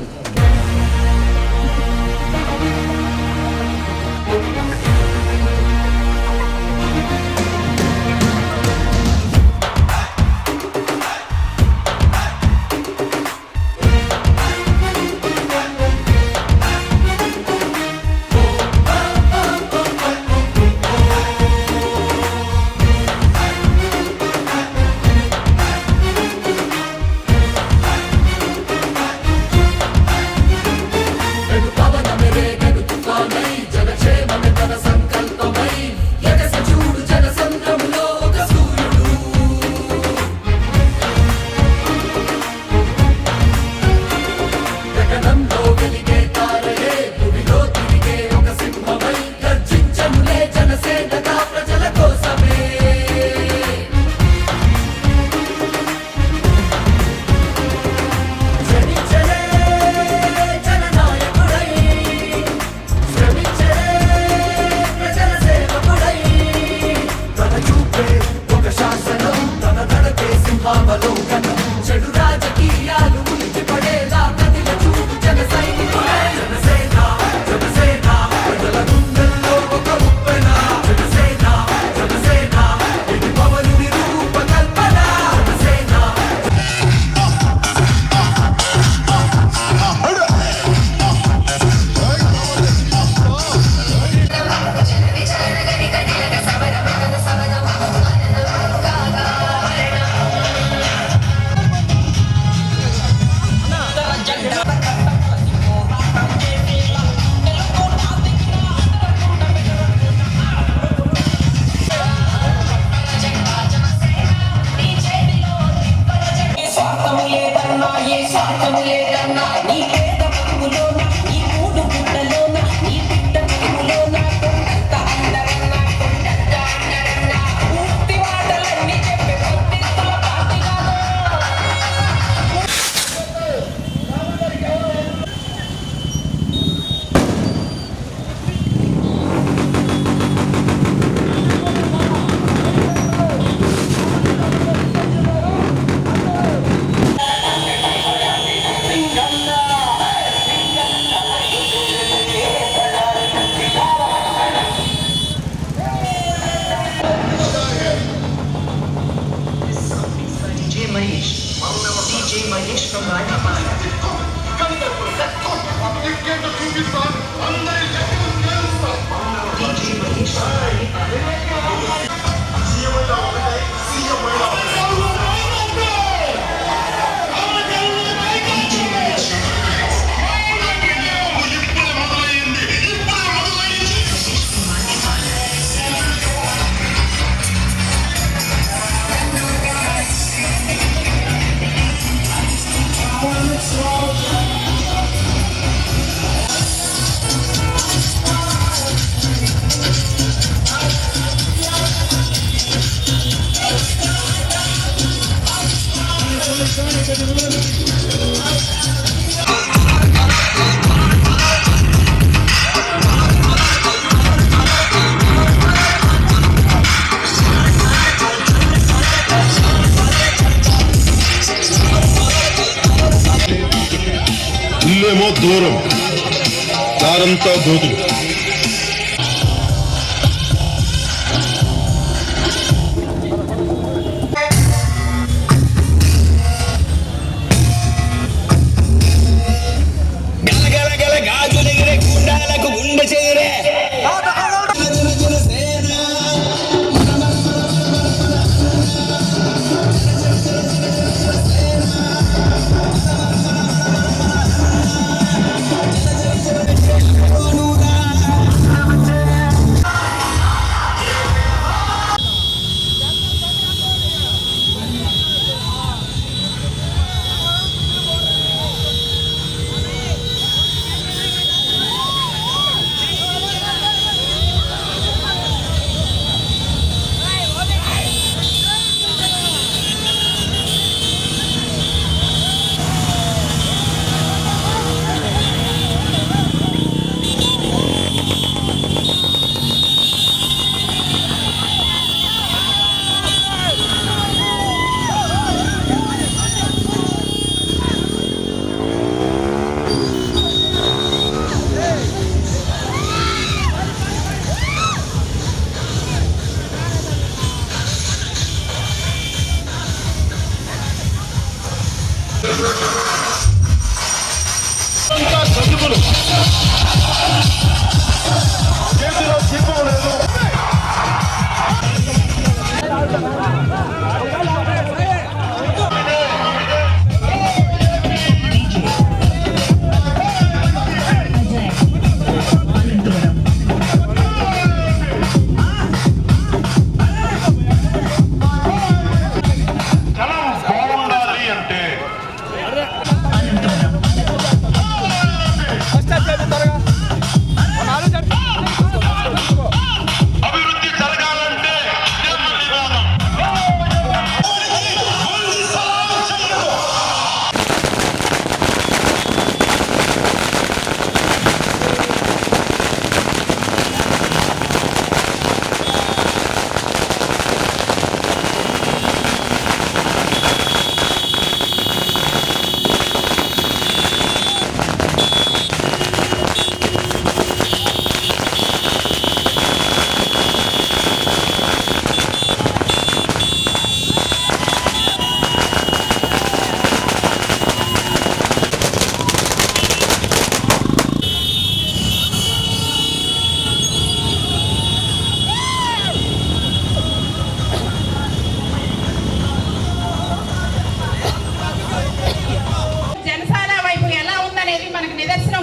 అంతా దూదు.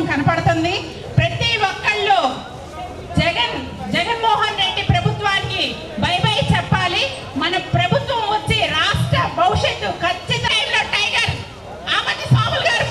కనపడుతుంది. ప్రతి ఒక్కళ్ళు జగన్మోహన్ రెడ్డి ప్రభుత్వానికి బై బై చెప్పాలి. మన ప్రభుత్వం వచ్చి రాష్ట్ర భవిష్యత్తు ఖచ్చితంగా టైగర్ ఆమతి స్వాములు గారు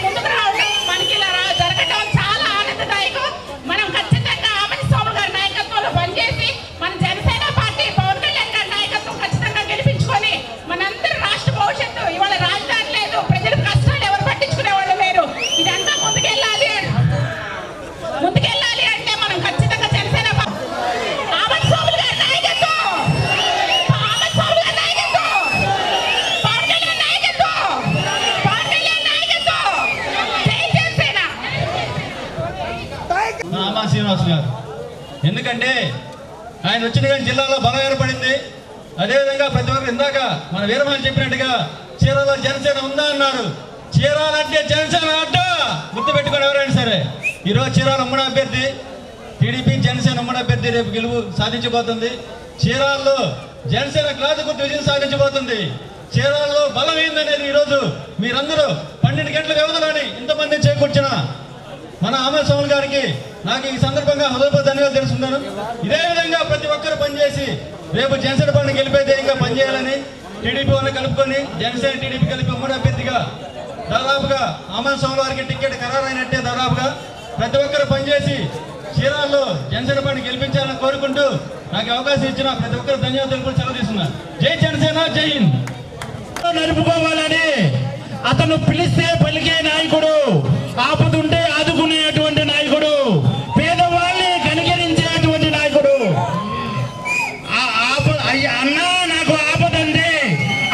ముందుకు రావడం మనకి ఇలా జరగడం చాలా ఆనందదాయకం. మనం ఖచ్చితంగా ఆమతి స్వాములు గారి నాయకత్వంలో పనిచేసి మన జనసేన పార్టీ పవన్ కళ్యాణ్ గారి నాయకత్వం ఖచ్చితంగా గెలిపించుకొని మనందరి రాష్ట్ర భవిష్యత్తు ఇవాళ రాజధాని లేదు, ప్రజల కష్టాలు ఎవరు పట్టించుకునే వాళ్ళు లేరు. ఇదంతా ముందుకెళ్ళాలి అంటే మనం ఖచ్చితంగా జనసేన ఆమతి స్వాములు గారి నాయకత్వం, ఆమతి స్వాములు గారి నాయకత్వం, పవన్ కళ్యాణ్ నాయకత్వం, పవన్ కళ్యాణ్ నాయకత్వం, జై జనసేన. ఆమా శ్రీనివాస్ గారు, ఎందుకంటే ఆయన వచ్చిన కానీ జిల్లాలో బలం ఏర్పడింది. అదేవిధంగా ప్రతి ఒక్కరు ఇందాక మన వీరమని చెప్పినట్టుగా చీరాల జనసేన ఉందా అన్నారు. చీరాలంటే జనసేన అడ్డ గుర్తుపెట్టుకొని ఎవరైనా సరే. ఈరోజు చీరాల ఉమ్మడి అభ్యర్థి టీడీపీ జనసేన ఉమ్మడి అభ్యర్థి రేపు గెలుపు సాధించబోతుంది. చీరాల్లో జనసేన క్లాస్ గుర్తు విజయం సాధించబోతుంది. చీరాల్లో బలం ఏందనేది ఈరోజు మీరందరూ 12 గంటల వ్యవధిలోని ఇంతమంది చేకూర్చిన మన ఆమతి స్వాములు గారికి నాకు ఈ సందర్భంగా హృదయపూర్వక ధన్యవాదాలు తెలుసుకున్నాను. ఇదే విధంగా ప్రతి ఒక్కరు పనిచేసి రేపు జనసేన పార్టీ గెలిపే ఇంకా పనిచేయాలని టీడీపీ వాళ్ళని కలుపుకొని జనసేన టీడీపీ కలిపి ఉమ్మడి అభ్యర్థిగా దాదాపుగా ఆమతి స్వాముల వారికి టికెట్ ఖరారైనట్టే. దాదాపుగా ప్రతి ఒక్కరు పనిచేసి చీరాల్లో జనసేన పార్టీ గెలిపించాలని కోరుకుంటూ నాకు అవకాశం ఇచ్చిన ప్రతి ఒక్కరు ధన్యవాదాలు సెలవు తీసుకున్నాను. జై జనసేన, జై హింద్. నడుపుకోవాలని అతను పిలిస్తే పలికే నాయకుడు, ఆపదుంటే ఆదుకునేటువంటి నాయకుడు, పేదవాళ్ళని కనికరించేటువంటి నాయకుడు. అన్నా నాకు ఆపదంటే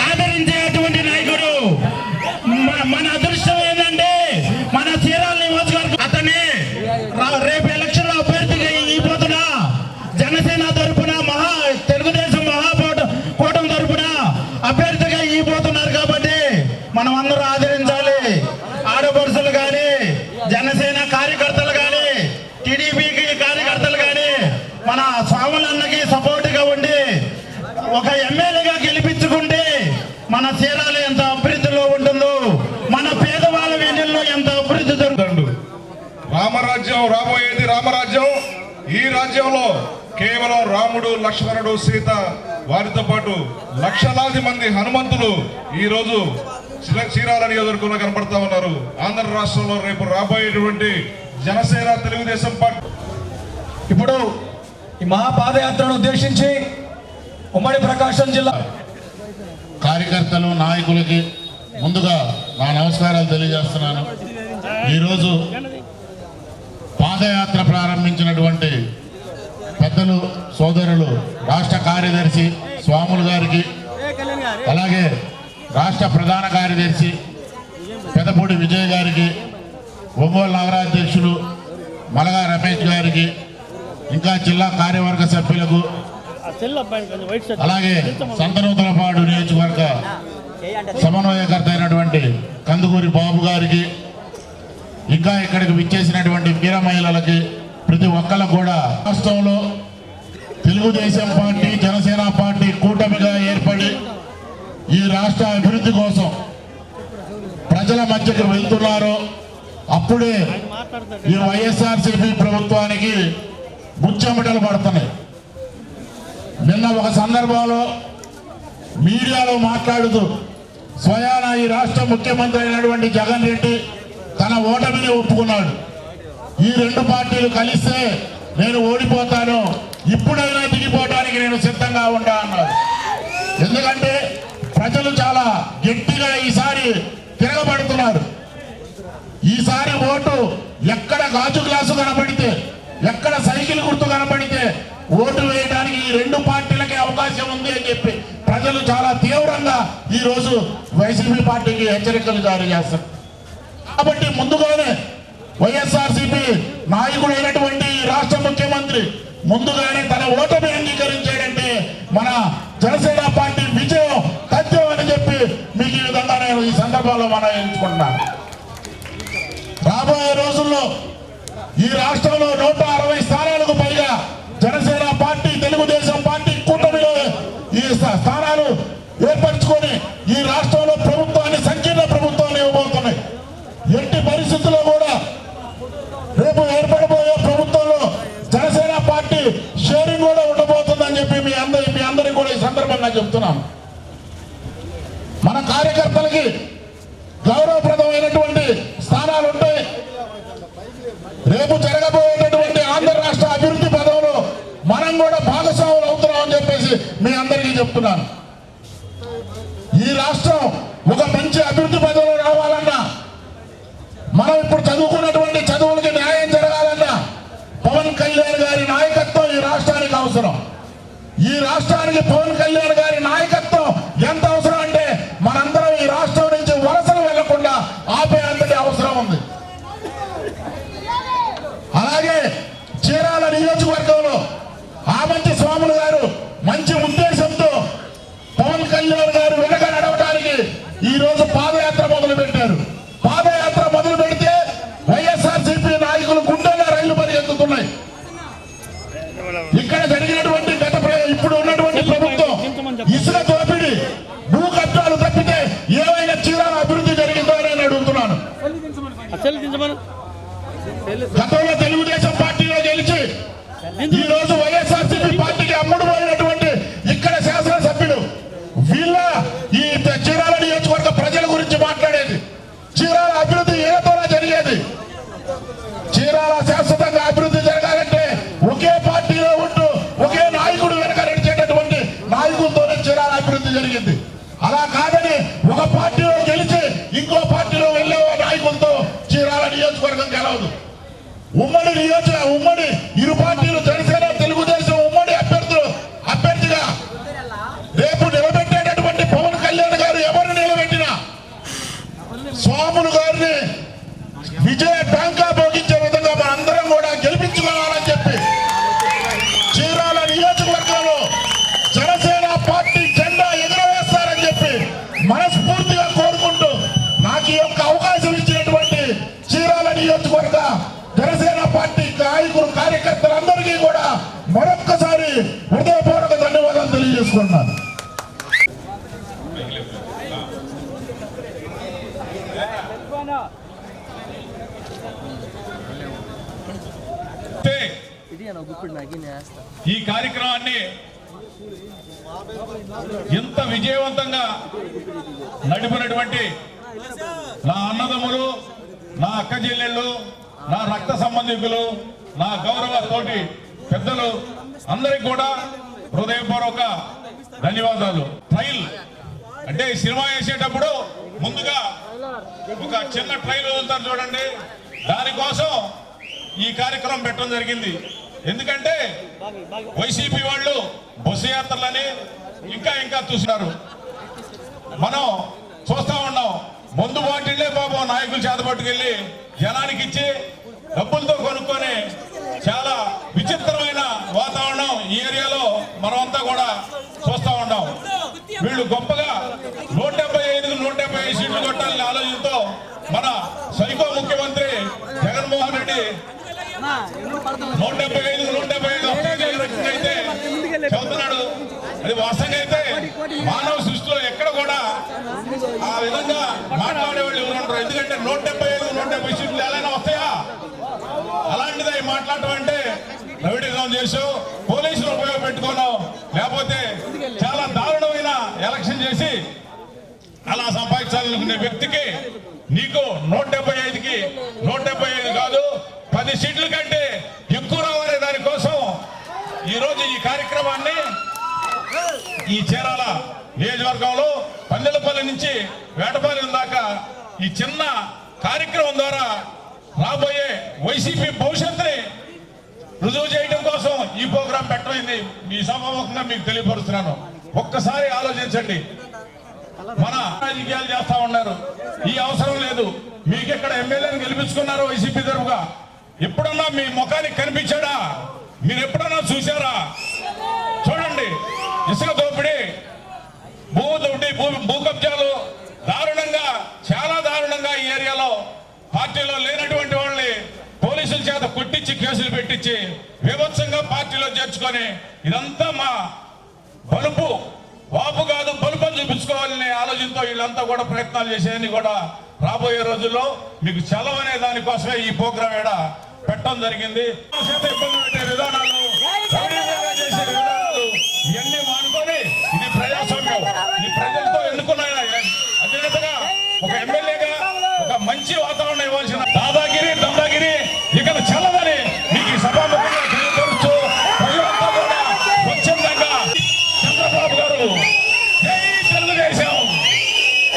ఆదరించేటువంటి నాయకుడు. మన రాజ్యం రాబోయేది రామరాజ్యం. ఈ రాజ్యంలో కేవలం రాముడు, లక్ష్మణుడు, సీత, వారితో పాటు లక్షలాది మంది హనుమంతులు ఈ రోజు చీరాల నియోజకవర్గంలో కనపడతా ఉన్నారు. ఆంధ్ర రాష్ట్రంలో రేపు రాబోయేటువంటి జనసేన తెలుగుదేశం పార్టీ ఇప్పుడు ఈ మహాపాదయాత్రను ఉద్దేశించి ఉమ్మడి ప్రకాశం జిల్లా కార్యకర్తలు, నాయకులకి ముందుగా నా నమస్కారాలు తెలియజేస్తున్నాను. ఈరోజు పాదయాత్ర ప్రారంభించినటువంటి పెద్దలు, సోదరులు, రాష్ట్ర కార్యదర్శి స్వాములు గారికి, అలాగే రాష్ట్ర ప్రధాన కార్యదర్శి పెదపూడి విజయ్ గారికి, ఒంగోలు నగరాధ్యక్షులు మలగా రమేష్ గారికి, ఇంకా జిల్లా కార్యవర్గ సభ్యులకు, అలాగే సంతనూతలపాడు నియోజకవర్గ సమన్వయకర్త అయినటువంటి కందుకూరి బాబు గారికి, ఇంకా ఇక్కడికి విచ్చేసినటువంటి వీర మహిళలకి, ప్రతి ఒక్కళ్ళకు కూడా రాష్ట్రంలో తెలుగుదేశం పార్టీ, జనసేన పార్టీ కూటమిగా ఏర్పడి ఈ రాష్ట్ర అభివృద్ధి కోసం ప్రజల మధ్యకు వెళ్తున్నారో అప్పుడే ఈ వైఎస్ఆర్సీపీ ప్రభుత్వానికి ముచ్చెమటలు పడుతున్నాయి. నిన్న ఒక సందర్భంలో మీడియాలో మాట్లాడుతూ స్వయాన ఈ రాష్ట్ర ముఖ్యమంత్రి అయినటువంటి జగన్ రెడ్డి తన ఓటమిని ఒప్పుకున్నాడు. ఈ రెండు పార్టీలు కలిస్తే నేను ఓడిపోతాను, ఇప్పుడైనా దిగిపోవడానికి నేను సిద్ధంగా ఉంటా అన్నారు. ఎందుకంటే ప్రజలు చాలా గట్టిగా ఈసారి తిరగబడుతున్నారు. ఈసారి ఓటు ఎక్కడ గాజు గ్లాసు కనబడితే, ఎక్కడ సైకిల్ గుర్తు కనబడితే ఓటు వేయడానికి ఈ రెండు పార్టీలకే అవకాశం ఉంది అని చెప్పి ప్రజలు చాలా తీవ్రంగా ఈ రోజు వైసీపీ పార్టీకి హెచ్చరికలు జారీ చేస్తారు. కాబట్టి ముందుగానే వైఎస్ఆర్సీపీ నాయకుడైనటువంటి రాష్ట్ర ముఖ్యమంత్రి ముందుగానే తన ఓటమి అంగీకరించాడంటే మన జనసేన పార్టీ విజయం తథ్యం అని చెప్పి మీకు ఈ విధంగా నేను ఈ సందర్భంలో మనం ఎంచుకుంటున్నాను. రాబోయే రోజుల్లో ఈ రాష్ట్రంలో 160 స్థానాలకు పైగా జనసేన పార్టీ, తెలుగుదేశం పార్టీ కూటమిలో ఈ స్థానాలు ఏర్పరచుకొని ఈ రాష్ట్రంలో ప్రభుత్వాన్ని, సంకీర్ణ ప్రభుత్వాన్ని ఇవ్వబోతున్నాయి. ఎట్టి పరిస్థితుల్లో కూడా రేపు ఏర్పడబోయే ప్రభుత్వంలో జనసేన పార్టీ షేరింగ్ కూడా ఉండబోతుందని చెప్పి మీ అందరికీ కూడా ఈ సందర్భంగా చెప్తున్నాను. మన కార్యకర్తలకి గౌరవప్రదమైనటువంటి స్థానాలు ఉంటాయి. రేపు జరగబోయేటటువంటి ఆంధ్ర రాష్ట్ర అభివృద్ధి పదంలో మనం కూడా భాగస్వాములు అవుతున్నామని చెప్పేసి మీ అందరికీ చెప్తున్నాను. ఈ రాష్ట్రం ఒక మంచి అభివృద్ధి పదంలో రావాలన్నా, మనం ఇప్పుడు చదువుకున్నటువంటి చదువులకి న్యాయం జరగాలన్నా పవన్ కళ్యాణ్ గారి నాయకత్వం ఈ రాష్ట్రానికి అవసరం. ఈ రాష్ట్రానికి పవన్ కళ్యాణ్ గారి నాయకత్వం ఎంత అవసరం అంటే మనందరం ఈ రాష్ట్రం నుంచి వలసలు వెళ్లకుండా ఆపే అంతటి అవసరం ఉంది. అలాగే చీరాల నియోజకవర్గంలో ఆమంచి స్వాములు గారు మంచి ఉద్దేశంతో పవన్ కళ్యాణ్ గారు వెనక నడవడానికి ఈ రోజు పాదయాత్ర మొదలు పెట్టారు. పాదయాత్ర మొదలు పెడితే వైఎస్ఆర్సీపీ నాయకులు గుండెల్లో రైలు పరిగెత్తుతున్నాయి. ఇక్కడ జరిగినటువంటి ఇప్పుడు ఉన్నటువంటి ప్రభుత్వం ఇసుక దోపిడీ, భూ కబ్జాలు తప్పితే ఏమైనా చీరాల అభివృద్ధి జరిగిందో అని నేను అడుగుతున్నాను. గతంలో తెలుగుదేశం పార్టీలో గెలిచి ఈ రోజు వైఎస్ఆర్సీపీ పార్టీకి అమ్ముడు పోయినటువంటి ఇక్కడ శాసనసభ్యులు వీళ్ళ ఈ చీరాల నియోజకవర్గ ప్రజల గురించి మాట్లాడేది. చీరాల అభివృద్ధి ఏదోలా జరిగేది. చీరాల శాశ్వతంగా అభివృద్ధి జరగాలంటే ఒకే పార్టీలో ఉంటూ ఒకే నాయకుడు వెనక నడిచేటటువంటి నాయకులతోనే చీరాల అభివృద్ధి జరిగింది. అలా కాదని ఒక పార్టీలో గెలిచి ఇంకో పార్టీలో వెళ్ళే నాయకులతో చీరాల నియోజకవర్గం గెలవదు. ఉమ్మడి ఇరు పార్టీలు జనసేన, తెలుగుదేశం ఉమ్మడి అభ్యర్థిగా రేపు నిలబెట్టేటటువంటి పవన్ కళ్యాణ్ గారు ఎవరు నిలబెట్టినా స్వాములు గారిని విజయ టాంకా భోగించే విధంగా మనందరం కూడా గెలిపించుకోవాలని చెప్పి చీరాల నియోజకవర్గంలో జనసేన పార్టీ జెండా ఎగురవేస్తారని చెప్పి మనస్ఫూర్తిగా కోరుకుంటూ నాకు ఈ యొక్క అవకాశం ఇచ్చినటువంటి చీరాల నియోజకవర్గ జనసేన పార్టీ నాయకులు, కార్యకర్తలందరికీ కూడా మరొక్కసారి హృదయపూర్వక ధన్యవాదాలు తెలియజేసుకున్నాను. ఈ కార్యక్రమాన్ని ఎంత విజయవంతంగా నడిపినటువంటి నా అన్నదమ్ములు, నా అక్క చెల్లెళ్ళు, నా రక్త సంబంధికులు, నా గౌరవ తోటి పెద్దలు అందరికి కూడా హృదయపూర్వక ధన్యవాదాలు. ట్రైల్ అంటే సినిమా వేసేటప్పుడు ముందుగా ఒక చిన్న ట్రైల్ వదులుతారు చూడండి, దానికోసం ఈ కార్యక్రమం పెట్టడం జరిగింది. ఎందుకంటే వైసీపీ వాళ్ళు బస్సు యాత్రలని ఇంకా చూస్తున్నారు. మనం చూస్తా ఉన్నాం, ముందు బాటిళ్లే పాపం నాయకులు చేతపట్టుకెళ్ళి జనానికి ఇచ్చి డబ్బులతో కొనుక్కొని చాలా విచిత్రమైన వాతావరణం ఈ ఏరియాలో మనమంతా కూడా చూస్తా ఉన్నాం. వీళ్ళు గొప్పగా 175కు 175 సీట్లు కొట్టాలనే ఆలోచనతో మన సైకో ముఖ్యమంత్రి జగన్మోహన్ రెడ్డి 175కు 175 అయితే చెబుతున్నాడు. అది వాస్తవంగా అయితే మానవ సృష్టిలో ఎక్కడ కూడా ఆ విధంగా మాట్లాడేవాళ్ళు ఎవరు ఉంటారు. ఎందుకంటే 175కు 170 సీట్లు ఎలా వస్తాయా? అలాంటిది అవి మాట్లాడటం అంటే ప్రైవేటిజం చేసావు, పోలీసులు ఉపయోగపెట్టుకున్నావు, లేకపోతే చాలా దారుణమైన ఎలక్షన్ చేసి అలా సంపాదించాలనుకునే వ్యక్తికి నీకు 175కి 175 కాదు 10 సీట్ల కంటే ఎక్కువ రావాలనే దానికోసం ఈరోజు ఈ కార్యక్రమాన్ని ఈ చీరాల నియోజకవర్గంలో పందెలపల్లి నుంచి వేటపాలెం దాకా ఈ చిన్న కార్యక్రమం ద్వారా రాబోయే వైసీపీ భవిష్యత్తుని రుజువు చేయడం కోసం ఈ ప్రోగ్రాం పెట్టమైంది. మీ సభాముఖంగా మీకు తెలియపరుస్తున్నాను. ఒక్కసారి ఆలోచించండి. మన రాజకీయాలు చేస్తా ఉన్నారు, ఈ అవసరం లేదు. మీకు ఇక్కడ ఎమ్మెల్యేని గెలిపించుకున్నారు వైసీపీ తరఫుగా, ఎప్పుడన్నా మీ ముఖానికి కనిపించాడా? మీరు ఎప్పుడన్నా చూసారా? చూడండి, ఇసుక దోపిడీ, భూ కబ్జాలు దారుణంగా, చాలా దారుణంగా ఈ ఏరియాలో పార్టీలో లేనటువంటి వాళ్ళని పోలీసుల చేత కొట్టించి కేసులు పెట్టించి వివత్సంగా పార్టీలో చేర్చుకొని ఇదంతా మా బలుపు వాపు కాదు బలుపని చూపించుకోవాలనే ఆలోచనతో వీళ్ళంతా కూడా ప్రయత్నాలు చేసేది కూడా రాబోయే రోజుల్లో మీకు చలవ అనే దానికోసమే ఈ ప్రోగ్రాం ఏడ పెట్టడం జరిగింది. ఇబ్బంది పెట్టే విధానాలు, చేసే విధానాలు ఇవన్నీ మానుకొని ఇది ప్రజాస్వామ్యం, ఈ ప్రజలతో ఎన్నుకున్న అధినేతగా ఒక ఎమ్మెల్యేగా ఒక మంచి వాతావరణం ఇవ్వాల్సిన దాదాగిరి దందాగిరి ఇక్కడ చల్లదని మీకు ఈ సభాముఖంగా తెలియపరుస్తూ ప్రజలంతా కూడా స్వచ్ఛందంగా చంద్రబాబు గారు జై తెలుగుదేశం,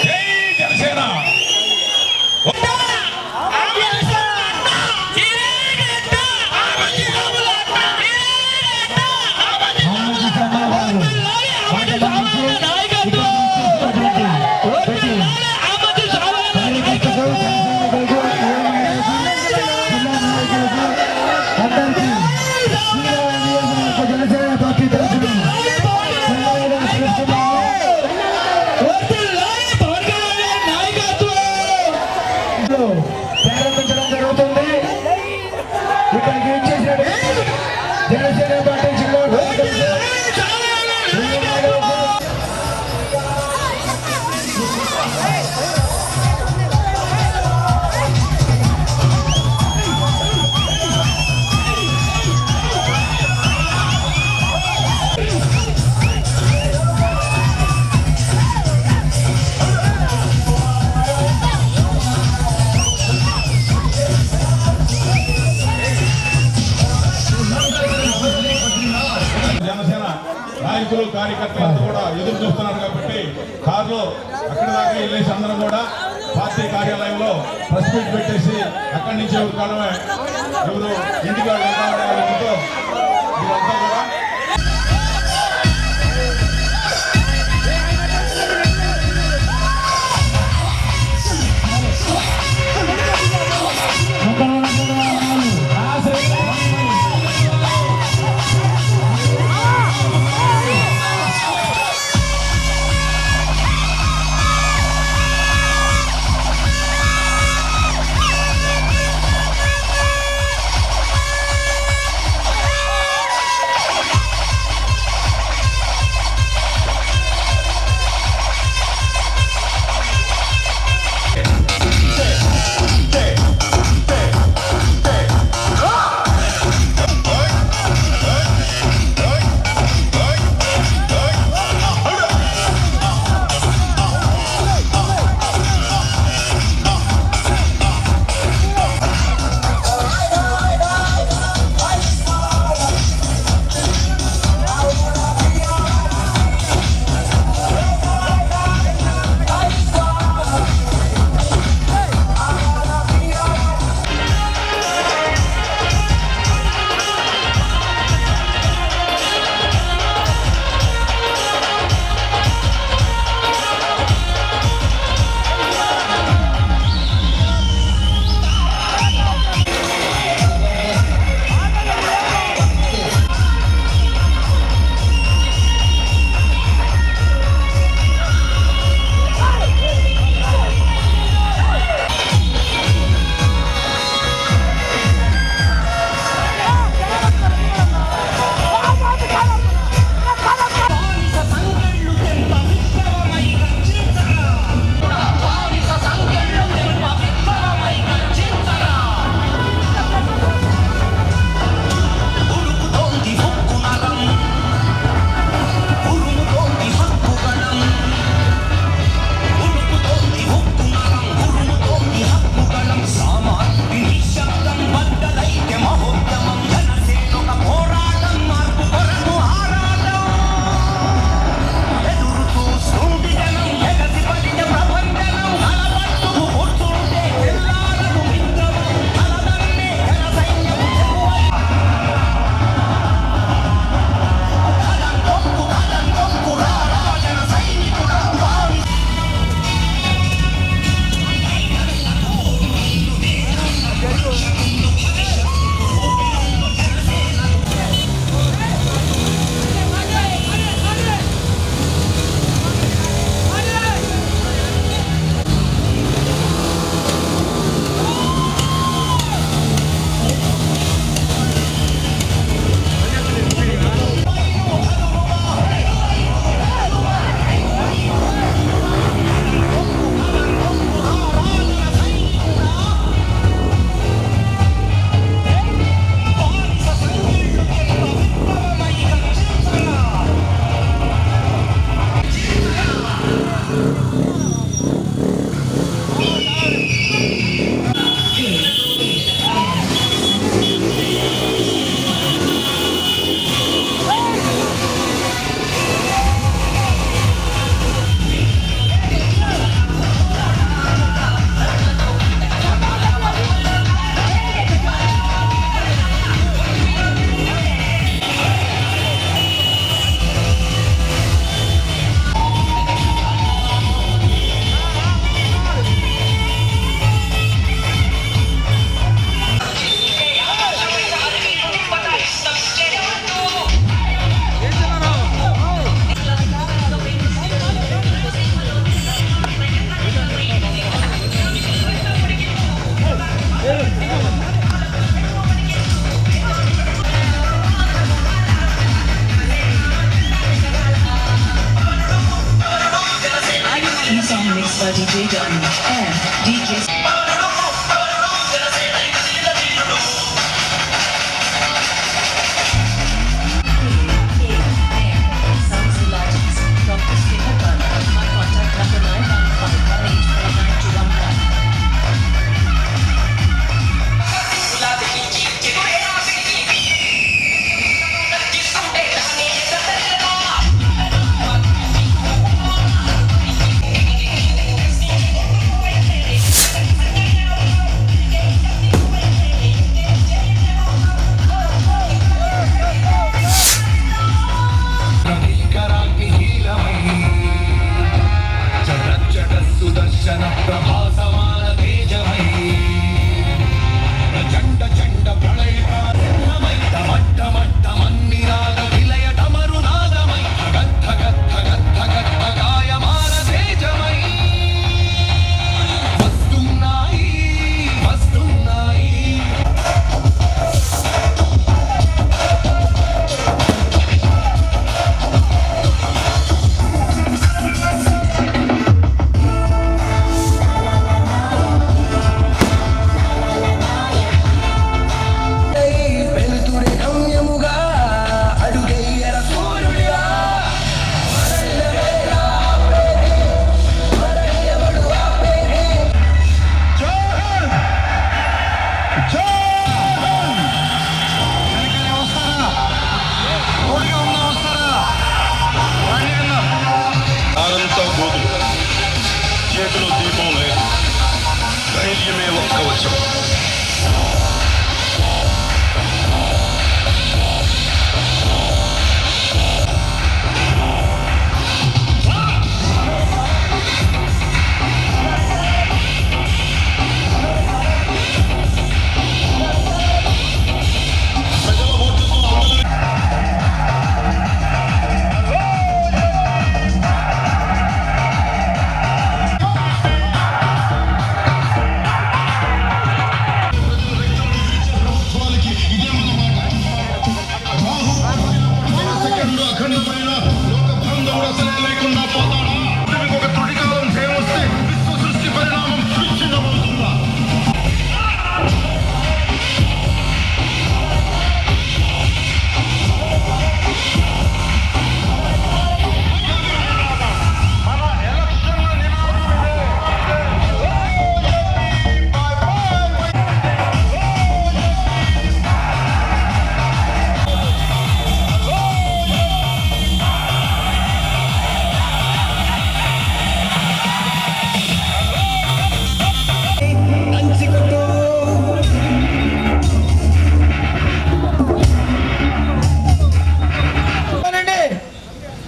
జై జనసేన. నాయకులు కార్యకర్తలంతా కూడా ఎదురు చూస్తున్నారు కాబట్టి కారులో అక్కడి దాకా వెళ్ళేసి అందరం కూడా పార్టీ కార్యాలయంలో ప్రెస్ మీట్ పెట్టేసి అక్కడి నుంచి ఎవరు కాలమే ఎవరు ఇంటికి వాళ్ళతో ఇదంతా కూడా దారంతా గోధుమ, చేతిలో దీపం లేదు, ధైర్యమే ఒక్క వచ్చం.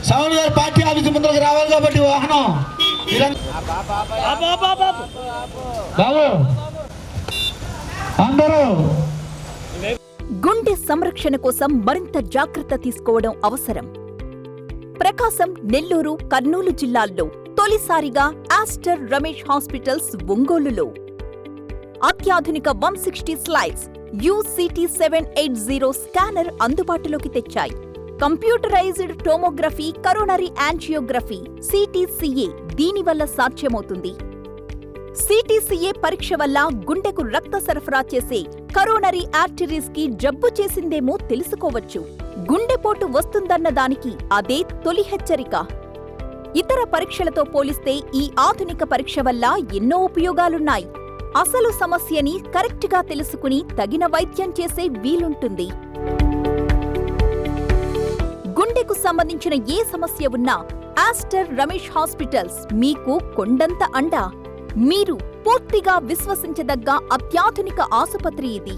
శ్రావణ్ గారు పార్టీ ఆఫీస్ ముందరకు రావాలి కాబట్టి వాహనం బాబు అందరూ గుండె సంరక్షణ కోసం మరింత జాగ్రత్త తీసుకోవడం అవసరం. ప్రకాశం, నెల్లూరు, కర్నూలు జిల్లాల్లో తొలిసారిగా ఆస్టర్ రమేష్ హాస్పిటల్స్ ఒంగోలులో అత్యాధునిక 160 స్లైడ్స్ UCT 780 స్కానర్ అందుబాటులోకి తెచ్చాయి. Computerised tomography, coronary angiography, CTCA దీనివల్ల సాధ్యమవుతుంది. CTCA పరీక్ష వల్ల గుండెకు రక్త సరఫరా చేసే కరోనరీ ఆర్టరీస్ కి జబ్బు చేసిందేమో తెలుసుకోవచ్చు. గుండెపోటు వస్తుందన్న దానికి అదే తొలి హెచ్చరిక. ఇతర పరీక్షలతో పోలిస్తే ఈ ఆధునిక పరీక్ష వల్ల ఎన్నో ఉపయోగాలున్నాయి. అసలు సమస్యని కరెక్ట్గా తెలుసుకుని తగిన వైద్యం చేసే వీలుంటుంది. గుండెకు సంబంధించిన ఏ సమస్య ఉన్నా ఆస్టర్ రమేష్ హాస్పిటల్స్ మీకు కొండంత అండ. మీరు పూర్తిగా విశ్వసించదగ్గ అత్యాధునిక ఆసుపత్రి ఇది.